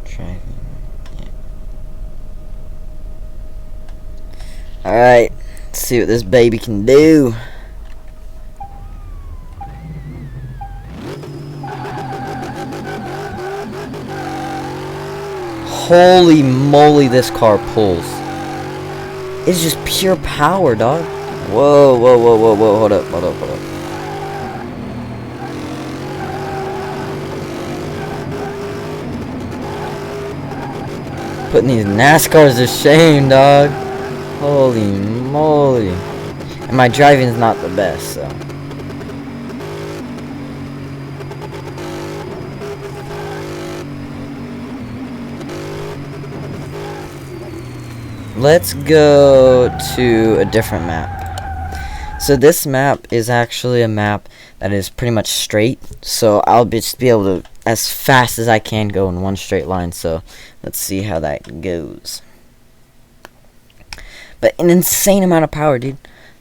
S1: Driving. Yeah. Alright, let's see what this baby can do. Holy moly, this car pulls. It's just pure power, dog. Whoa, whoa, whoa, whoa, whoa. Hold up, hold up, hold up. Putting these NASCARs to shame, dog. Holy moly. my driving's not the best, so. Let's go to a different map. So this map is actually a map that is pretty much straight. So I'll just be able to, as fast as I can, go in one straight line. So let's see how that goes. But an insane amount of power, dude.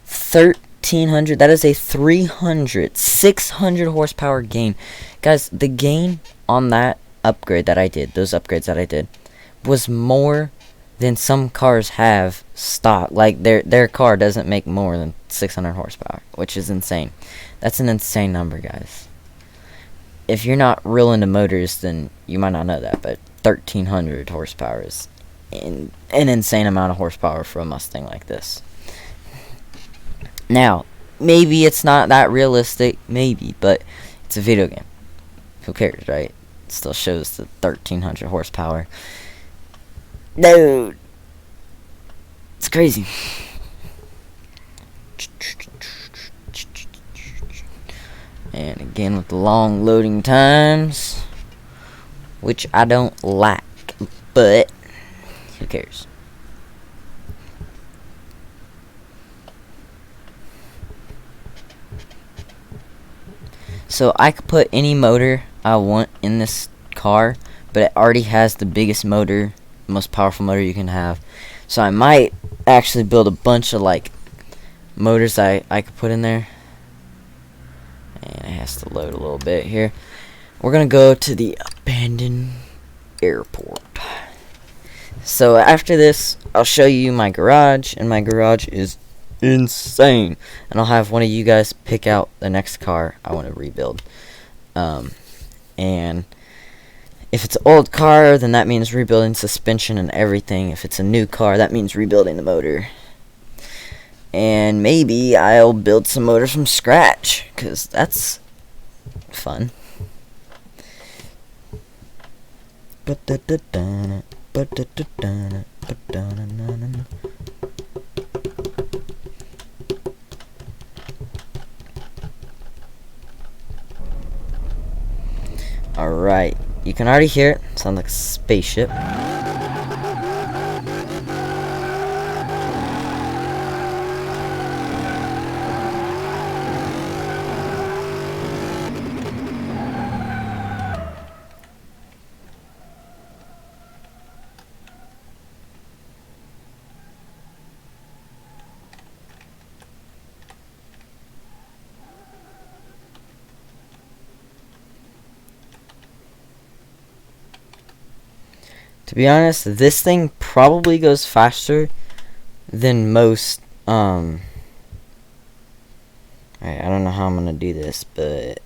S1: 1300. That is a 600 horsepower gain. Guys, the gain on that upgrade that I did, those upgrades that I did, was more than some cars have stock. Like their car doesn't make more than 600 horsepower, which is insane. That's an insane number, guys. If you're not real into motors, then you might not know that, but 1300 horsepower is an insane amount of horsepower for a Mustang like this. Now, maybe it's not that realistic, maybe, but it's a video game. Who cares, right? It still shows the 1300 horsepower. Dude, it's crazy. And again with the long loading times, which I don't like, but who cares? So I could put any motor I want in this car, but it already has the biggest motor, most powerful motor you can have. So I might actually build a bunch of like motors I could put in there. And it has to load a little bit here. We're gonna go to the abandoned airport. So after this, I'll show you my garage, and my garage is insane. And I'll have one of you guys pick out the next car I want to rebuild. And if it's an old car, then that means rebuilding suspension and everything. If it's a new car, that means rebuilding the motor. And maybe I'll build some motors from scratch, because that's fun. Alright, you can already hear it. Sounds like a spaceship. To be honest, this thing probably goes faster than most, Alright, I don't know how I'm gonna do this, but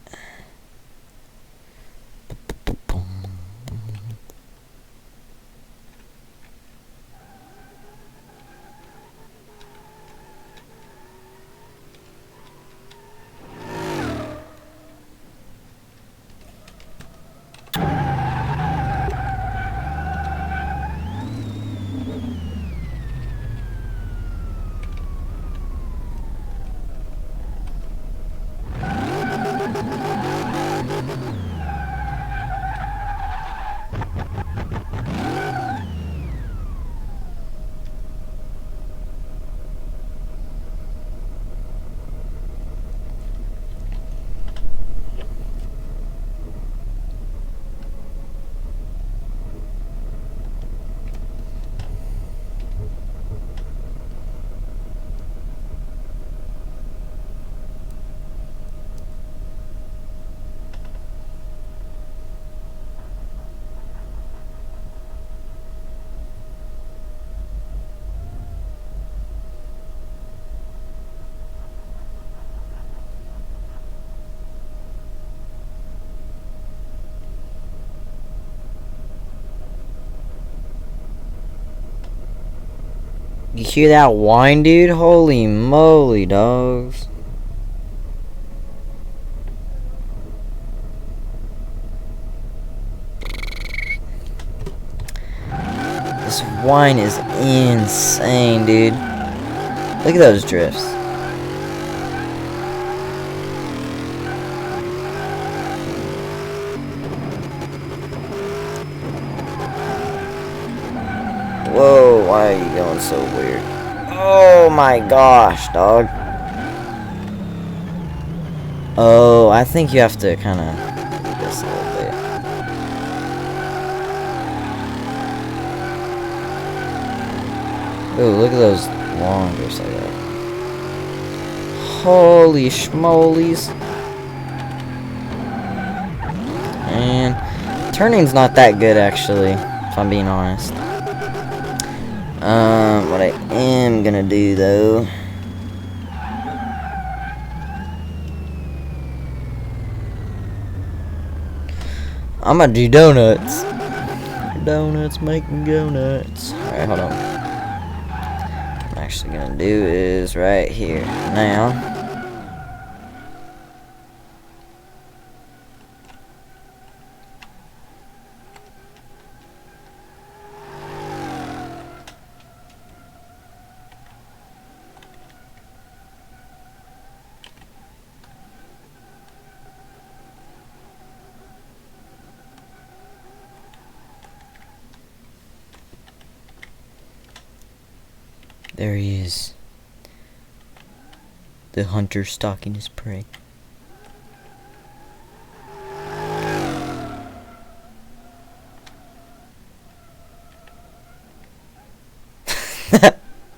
S1: you hear that whine, dude? Holy moly, dogs. This whine is insane, dude. Look at those drifts. Why are you going so weird? Oh my gosh, dog. Oh, I think you have to kind of do this a little bit. Ooh, look at those long drifts like that. Holy schmolies. And turning's not that good, actually, if I'm being honest. What I am gonna do, though... I'm gonna do donuts. Donuts make me go nuts. Alright, hold on. What I'm actually gonna do is right here. Now. There he is. The hunter stalking his prey.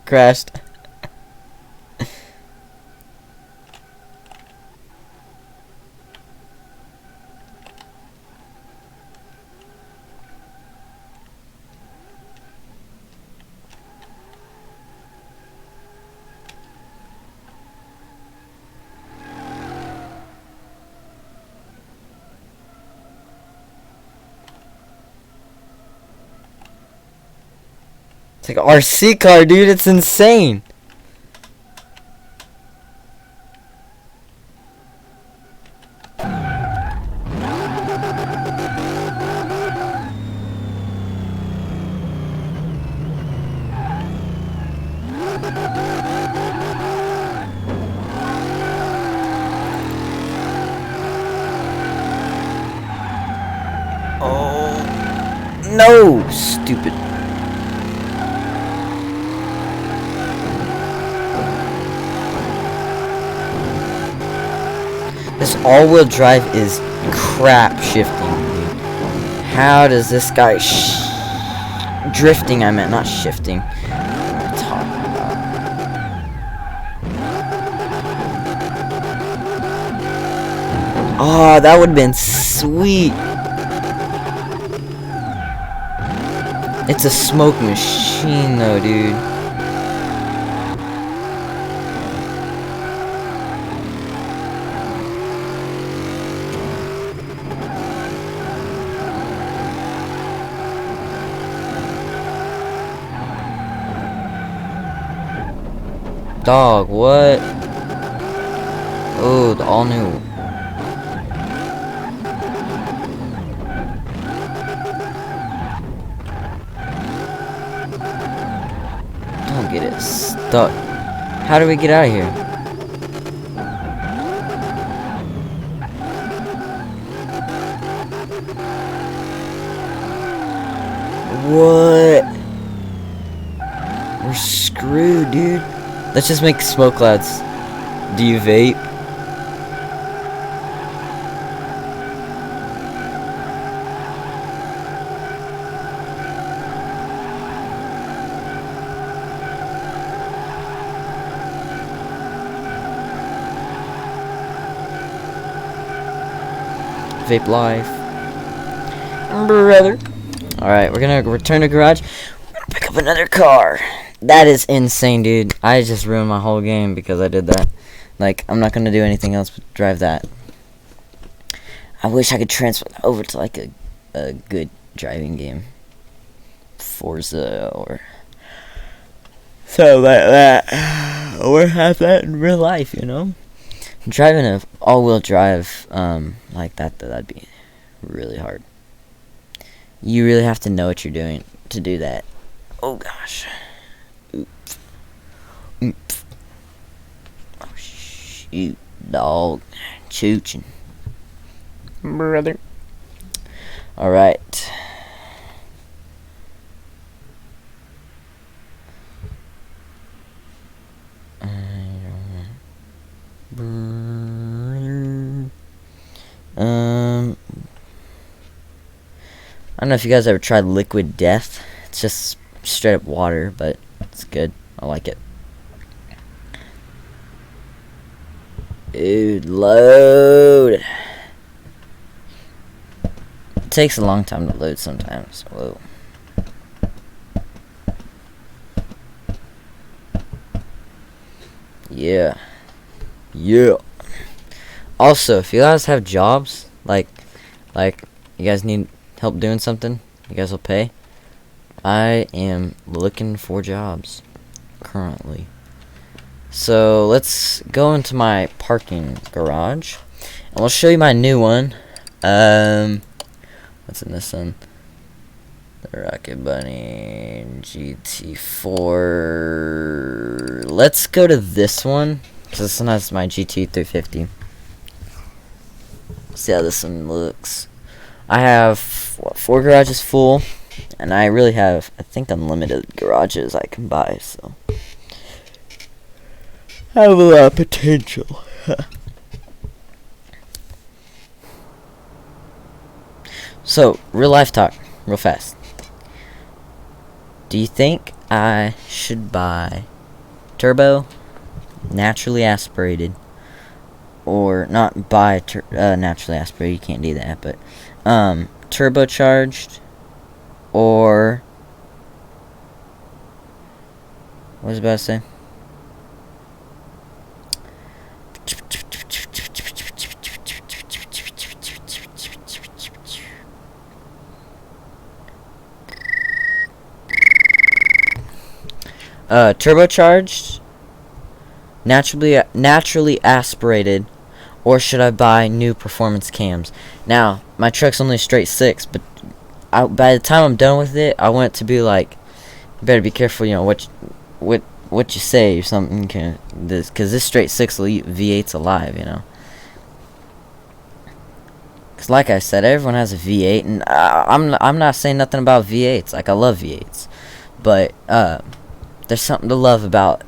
S1: Crashed. It's like an RC car, dude. It's insane. Oh no, stupid. This all-wheel drive is crap shifting, dude. How does this guy drifting, I meant, not shifting. What am I talking about? Oh, that would have been sweet. It's a smoke machine, though, dude. Dog, what? Oh, the all new. Don't get it stuck. How do we get out of here? What? We're screwed, dude. Let's just make smoke clouds. Do you vape? Vape life. Brother. Alright, we're gonna return to garage. We're gonna pick up another car. That is insane, dude. I just ruined my whole game because I did that. Like, I'm not gonna do anything else but drive that. I wish I could transfer that over to, like, a good driving game. Forza or something like that. Or have that in real life, you know? Driving a all-wheel drive like that, that'd be really hard. You really have to know what you're doing to do that. Oh, gosh. Oops. Oops. Oh, shoot, dog. Chooching. Brother. Alright. I don't know if you guys ever tried Liquid Death. It's just straight up water, but it's good. I like it. Dude, load. It takes a long time to load sometimes. Whoa. Yeah. Yeah. Also, if you guys have jobs, like you guys need help doing something, you guys will pay. I am looking for jobs currently. So let's go into my parking garage, and we'll show you my new one. What's in this one? The Rocket Bunny GT4. Let's go to this one, because this one has my GT350. See how this one looks. I have 4 garages full, and I really have, I think, unlimited garages I can buy, so I have a lot of potential. So, real life talk, real fast. Do you think I should buy turbo, naturally aspirated, or not buy naturally aspirated? You can't do that, but turbocharged, or what was I about to say? Turbocharged, naturally aspirated, or should I buy new performance cams? Now, my truck's only straight 6, but by the time I'm done with it, I want it to be like, you better be careful, you know, what you say or something, because this straight 6 will eat V8s alive, you know. Because like I said, everyone has a V8, and I'm not saying nothing about V8s. Like, I love V8s, but there's something to love about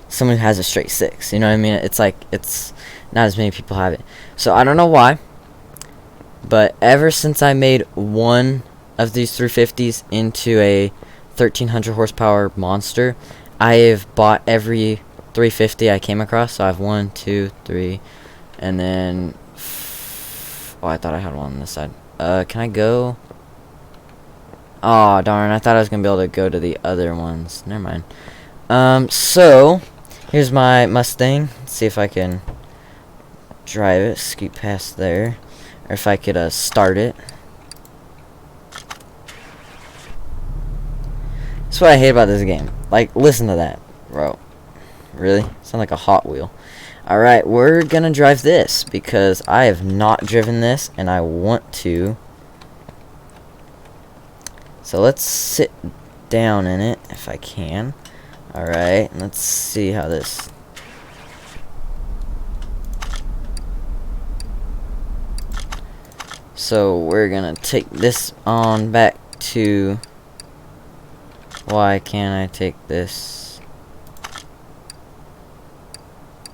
S1: someone who has a straight 6. You know what I mean? It's like, it's not as many people have it. So I don't know why, but ever since I made one of these 350s into a 1300 horsepower monster, I have bought every 350 I came across. So I have 1, 2, 3, and then oh, I thought I had one on this side. Can I go? Oh darn, I thought I was gonna be able to go to the other ones. Never mind. So here's my Mustang. Let's see if I can drive it, scoot past there, or if I could start it. That's what I hate about this game. Like, listen to that, bro. Really? Sound like a Hot Wheel. Alright, we're gonna drive this because I have not driven this and I want to. So let's sit down in it if I can. Alright, let's see how this. So we're gonna take this on back to. Why can't I take this?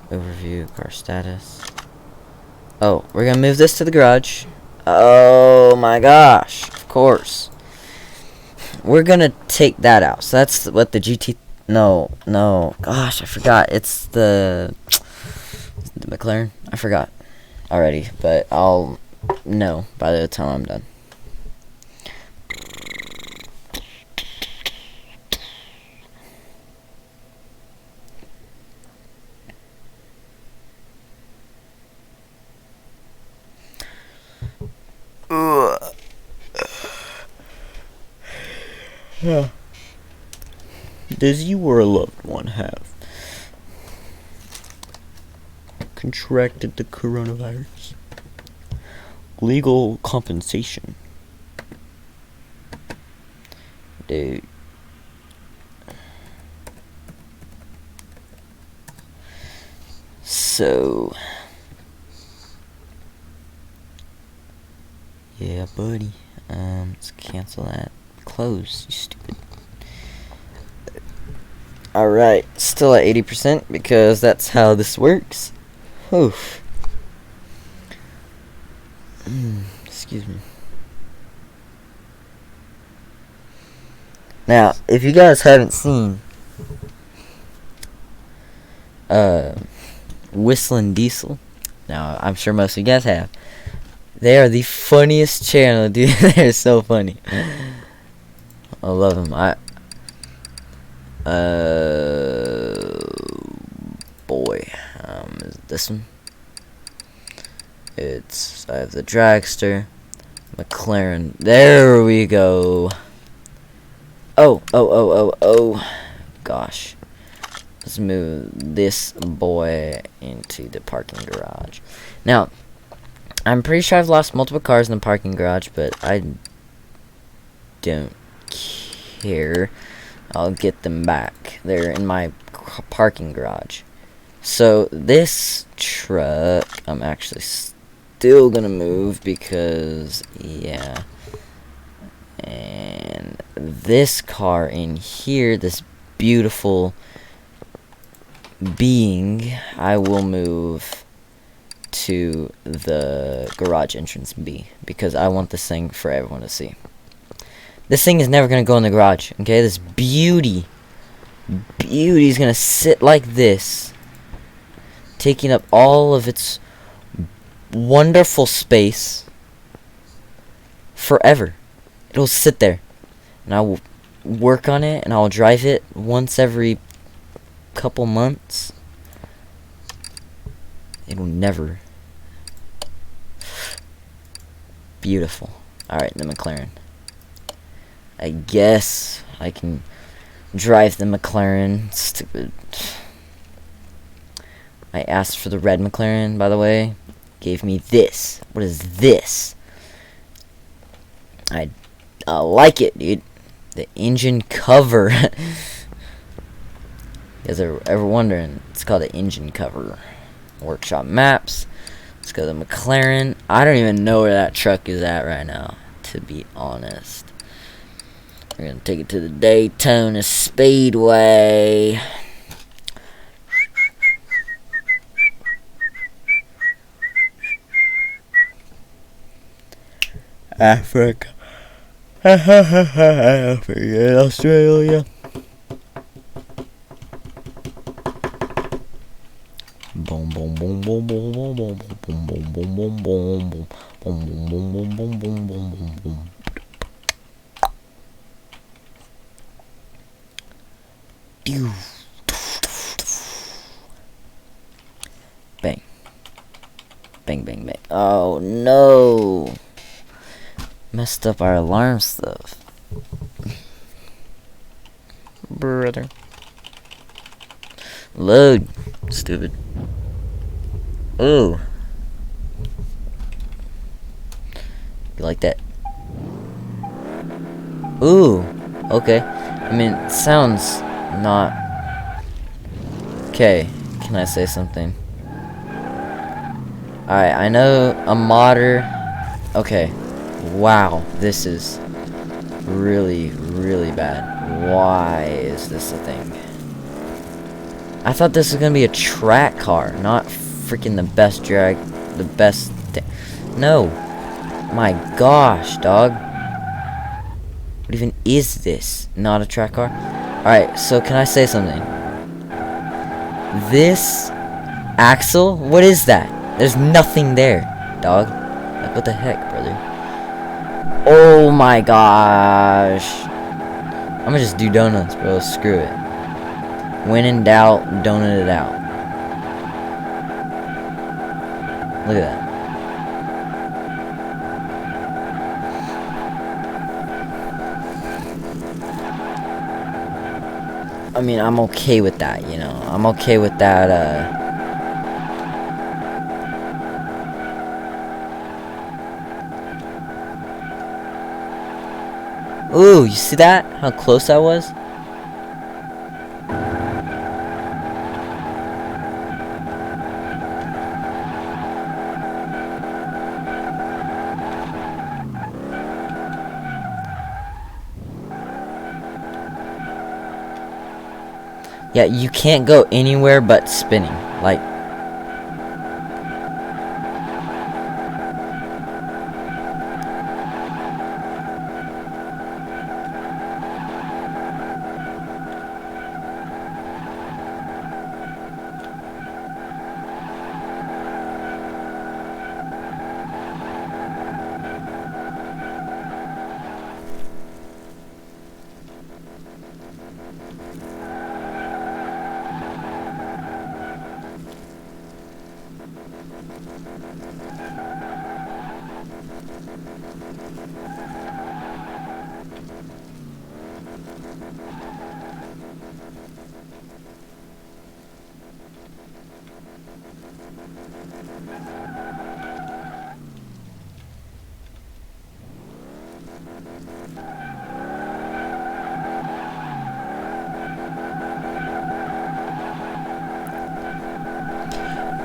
S1: Overview, car status. Oh, we're gonna move this to the garage. Oh my gosh, of course. We're gonna take that out. So that's what the GT. No, gosh, I forgot. It's the McLaren. I forgot already, but I'll know by the time I'm done. Yeah. Does you or a loved one have contracted the coronavirus? Legal compensation. Dude. So. Yeah, buddy. Let's cancel that. Close, you stupid. Alright, still at 80% because that's how this works. Oof. Excuse me. Now, if you guys haven't seen Whistling Diesel, now I'm sure most of you guys have. They are the funniest channel, dude. They're so funny. I love them. Boy, is this one? I have the Dragster, McLaren. There we go. Oh. Gosh. Let's move this boy into the parking garage. Now, I'm pretty sure I've lost multiple cars in the parking garage, but I don't care. I'll get them back. They're in my parking garage. So, this truck, I'm actually still gonna move because, yeah. And this car in here, this beautiful being, I will move to the garage entrance B because I want this thing for everyone to see. This thing is never gonna go in the garage, okay? This beauty is gonna sit like this, taking up all of its wonderful space forever. It'll sit there, and I will work on it, and I'll drive it once every couple months. It'll never. Beautiful. Alright, the McLaren. I guess I can drive the McLaren. Stupid. I asked for the red McLaren, by the way. Gave me this. What is this? I like it, dude. The engine cover. You guys are ever wondering? It's called the engine cover. Workshop maps. Let's go to the McLaren. I don't even know where that truck is at right now, to be honest. We're gonna take it to the Daytona Speedway. Africa. Africa, Australia. Boom, boom, boom, boom, boom, boom, boom, boom, boom, boom, boom, boom, boom, boom, boom, boom, boom, boom, boom, boom. Bang. Bang, bang, bang. Oh, no. Messed up our alarm stuff. Brother. Load. Stupid. Ooh. You like that? Ooh. Okay. I mean, it sounds not... Okay. Can I say something? Alright, I know a modder... Okay. Wow. This is really, really bad. Why is this a thing? I thought this was gonna be a track car, not freaking the best drag, the best thing. No. My gosh, dog. What even is this? Not a track car? Alright, so can I say something? This axle, what is that? There's nothing there, dog. Like, what the heck, brother? Oh my gosh. I'm gonna just do donuts, bro. Screw it. When in doubt, donut it out. Look at that. I mean, I'm okay with that, you know. I'm okay with that, Ooh, you see that? How close I was? Yeah, you can't go anywhere but spinning. Like...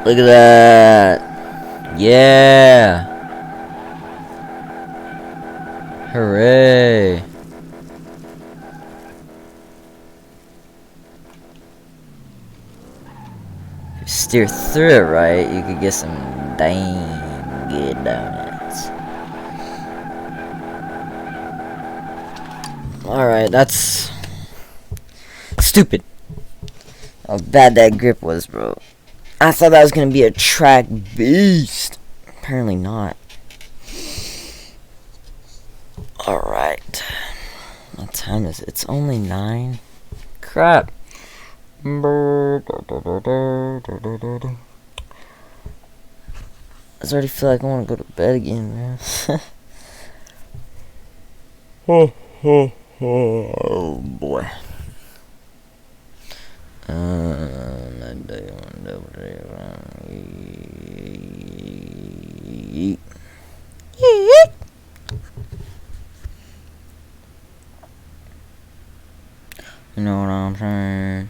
S1: Look at that. Yeah. Hooray. If you steer through it right, you could get some dang good donuts. Alright, that's stupid. How bad that grip was, bro. I thought that was gonna be a track beast. Apparently not. Alright. What time is it? It's only 9. Crap. I already feel like I want to go to bed again, man. Oh boy. You know what I'm saying?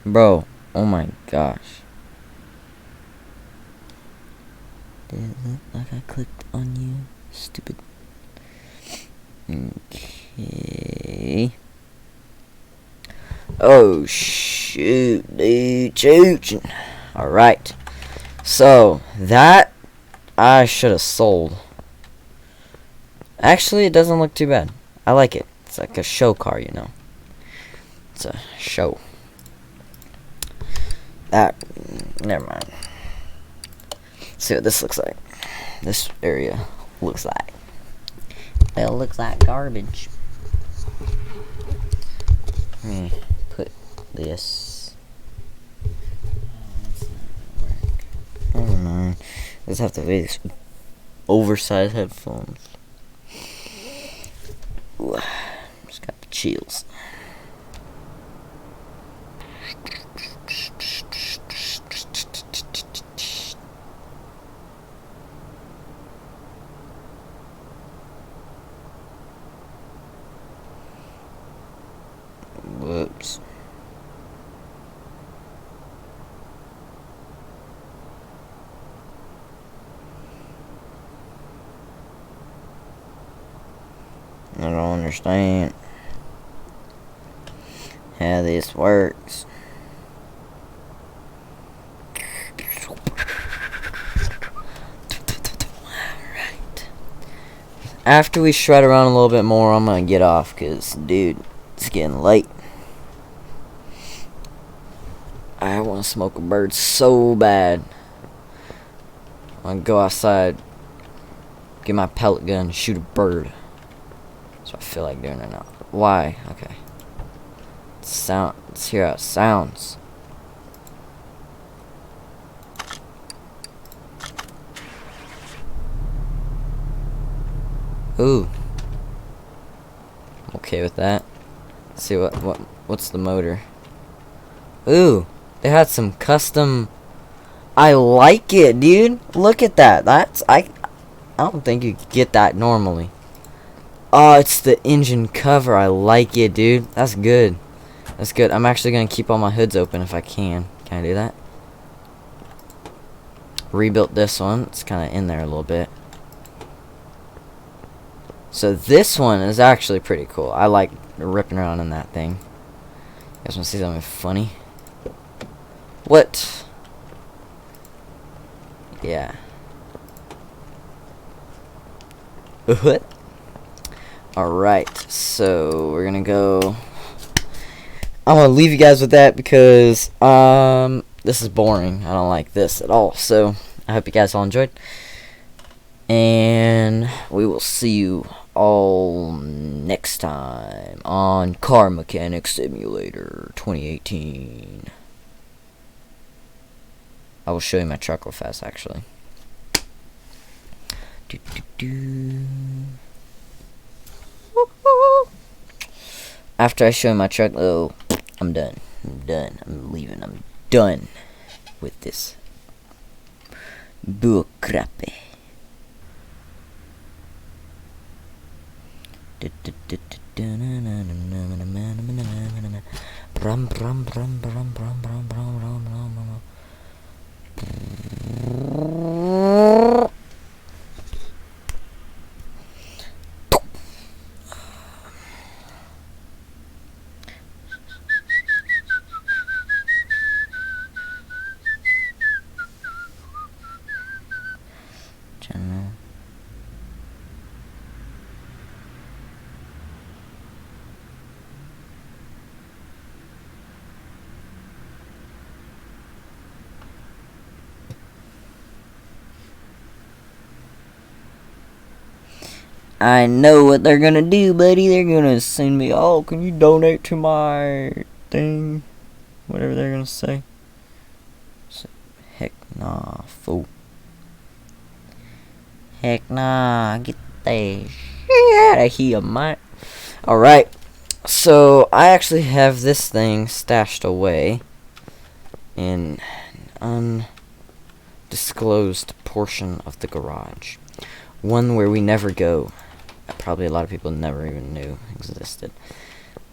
S1: Bro, oh my gosh. Did it look like I clicked on you? Stupid. Okay. Oh shoot, dude. Shoot. Alright. So, that I should have sold. Actually, it doesn't look too bad. I like it. It's like a show car, you know. It's a show. That, never mind. Let's see what this looks like. This area looks like. Well, it looks like garbage. Let me put this. Oh, that's not gonna work. I don't know. I just have to wear these oversized headphones. Ooh, just got the chills. Whoops. I don't understand how this works. Alright. After we shred around a little bit more, I'm gonna get off, because, dude, it's getting late. I want to smoke a bird so bad. I want to go outside, get my pellet gun, and shoot a bird. That's what I feel like doing right now. Why? Okay. Let's hear how it sounds. Ooh. I'm okay with that. Let's see what's the motor. Ooh. They had some custom. I like it, dude. Look at that. I don't think you could get that normally. Oh, it's the engine cover. I like it, dude. That's good. That's good. I'm actually gonna keep all my hoods open if I can. Can I do that? Rebuilt this one. It's kind of in there a little bit. So this one is actually pretty cool. I like ripping around in that thing. You guys want to see something funny? What? Yeah. Alright, so we're gonna go. I'm gonna leave you guys with that because this is boring. I don't like this at all. So I hope you guys all enjoyed. And we will see you all next time on Car Mechanic Simulator 2018. I will show you my truck real fast, actually. After I show you my truck, oh, I'm done. I'm leaving. I'm done with this bullcrap. I know what they're gonna do, buddy. They're gonna send me, oh, can you donate to my thing? Whatever they're gonna say. So, heck nah, fool. Heck nah, get that shit out of here, mate. Alright, so I actually have this thing stashed away in an undisclosed portion of the garage. One where we never go. Probably a lot of people never even knew existed.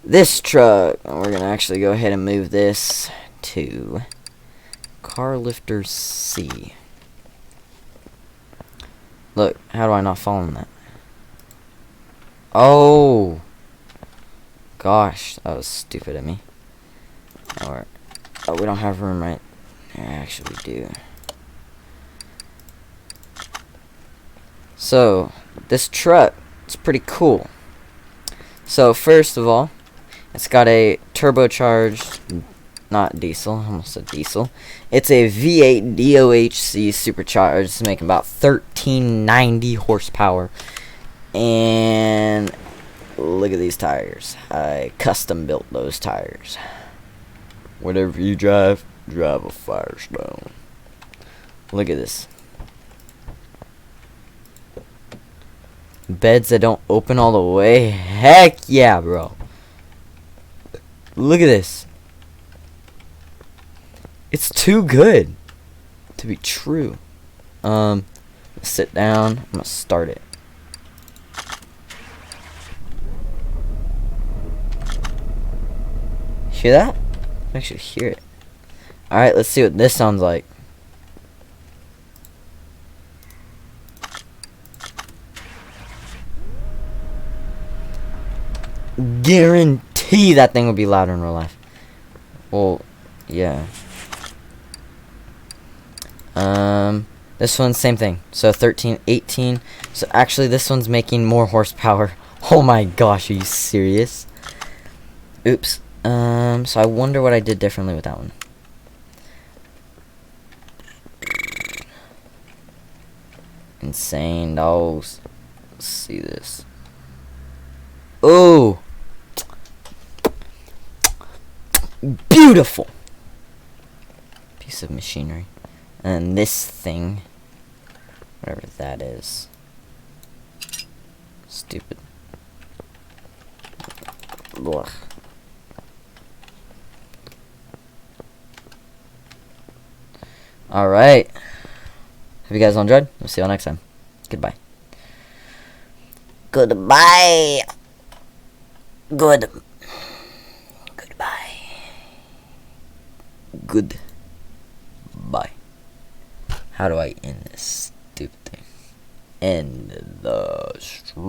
S1: This truck, we're gonna actually go ahead and move this to Car Lifter C. Look, how do I not fall in that? Oh! Gosh, that was stupid of me. Or, oh, we don't have room, right? Yeah, actually, we do. So, this truck, it's pretty cool. So, first of all, it's got a turbocharged, not diesel, I almost said diesel. It's a V8 DOHC supercharged. It's making about 1390 horsepower. And look at these tires. I custom built those tires. Whatever you drive a Firestone. Look at this. Beds that don't open all the way. Heck yeah, bro. Look at this. It's too good to be true. Sit down. I'm gonna start it. Hear that? I actually hear it. Alright, let's see what this sounds like. Guarantee that thing will be louder in real life. Well, yeah. This one's same thing. So 13, 18. So actually this one's making more horsepower. Oh my gosh, are you serious? Oops. So I wonder what I did differently with that one. Insane dogs. Let's see this. Oh! Beautiful! Piece of machinery. And this thing, whatever that is. Stupid. Ugh. Alright. Hope you guys all enjoyed. We'll see you all next time. Goodbye. Goodbye. Goodbye. Goodbye. How do I end this stupid thing? End the stream.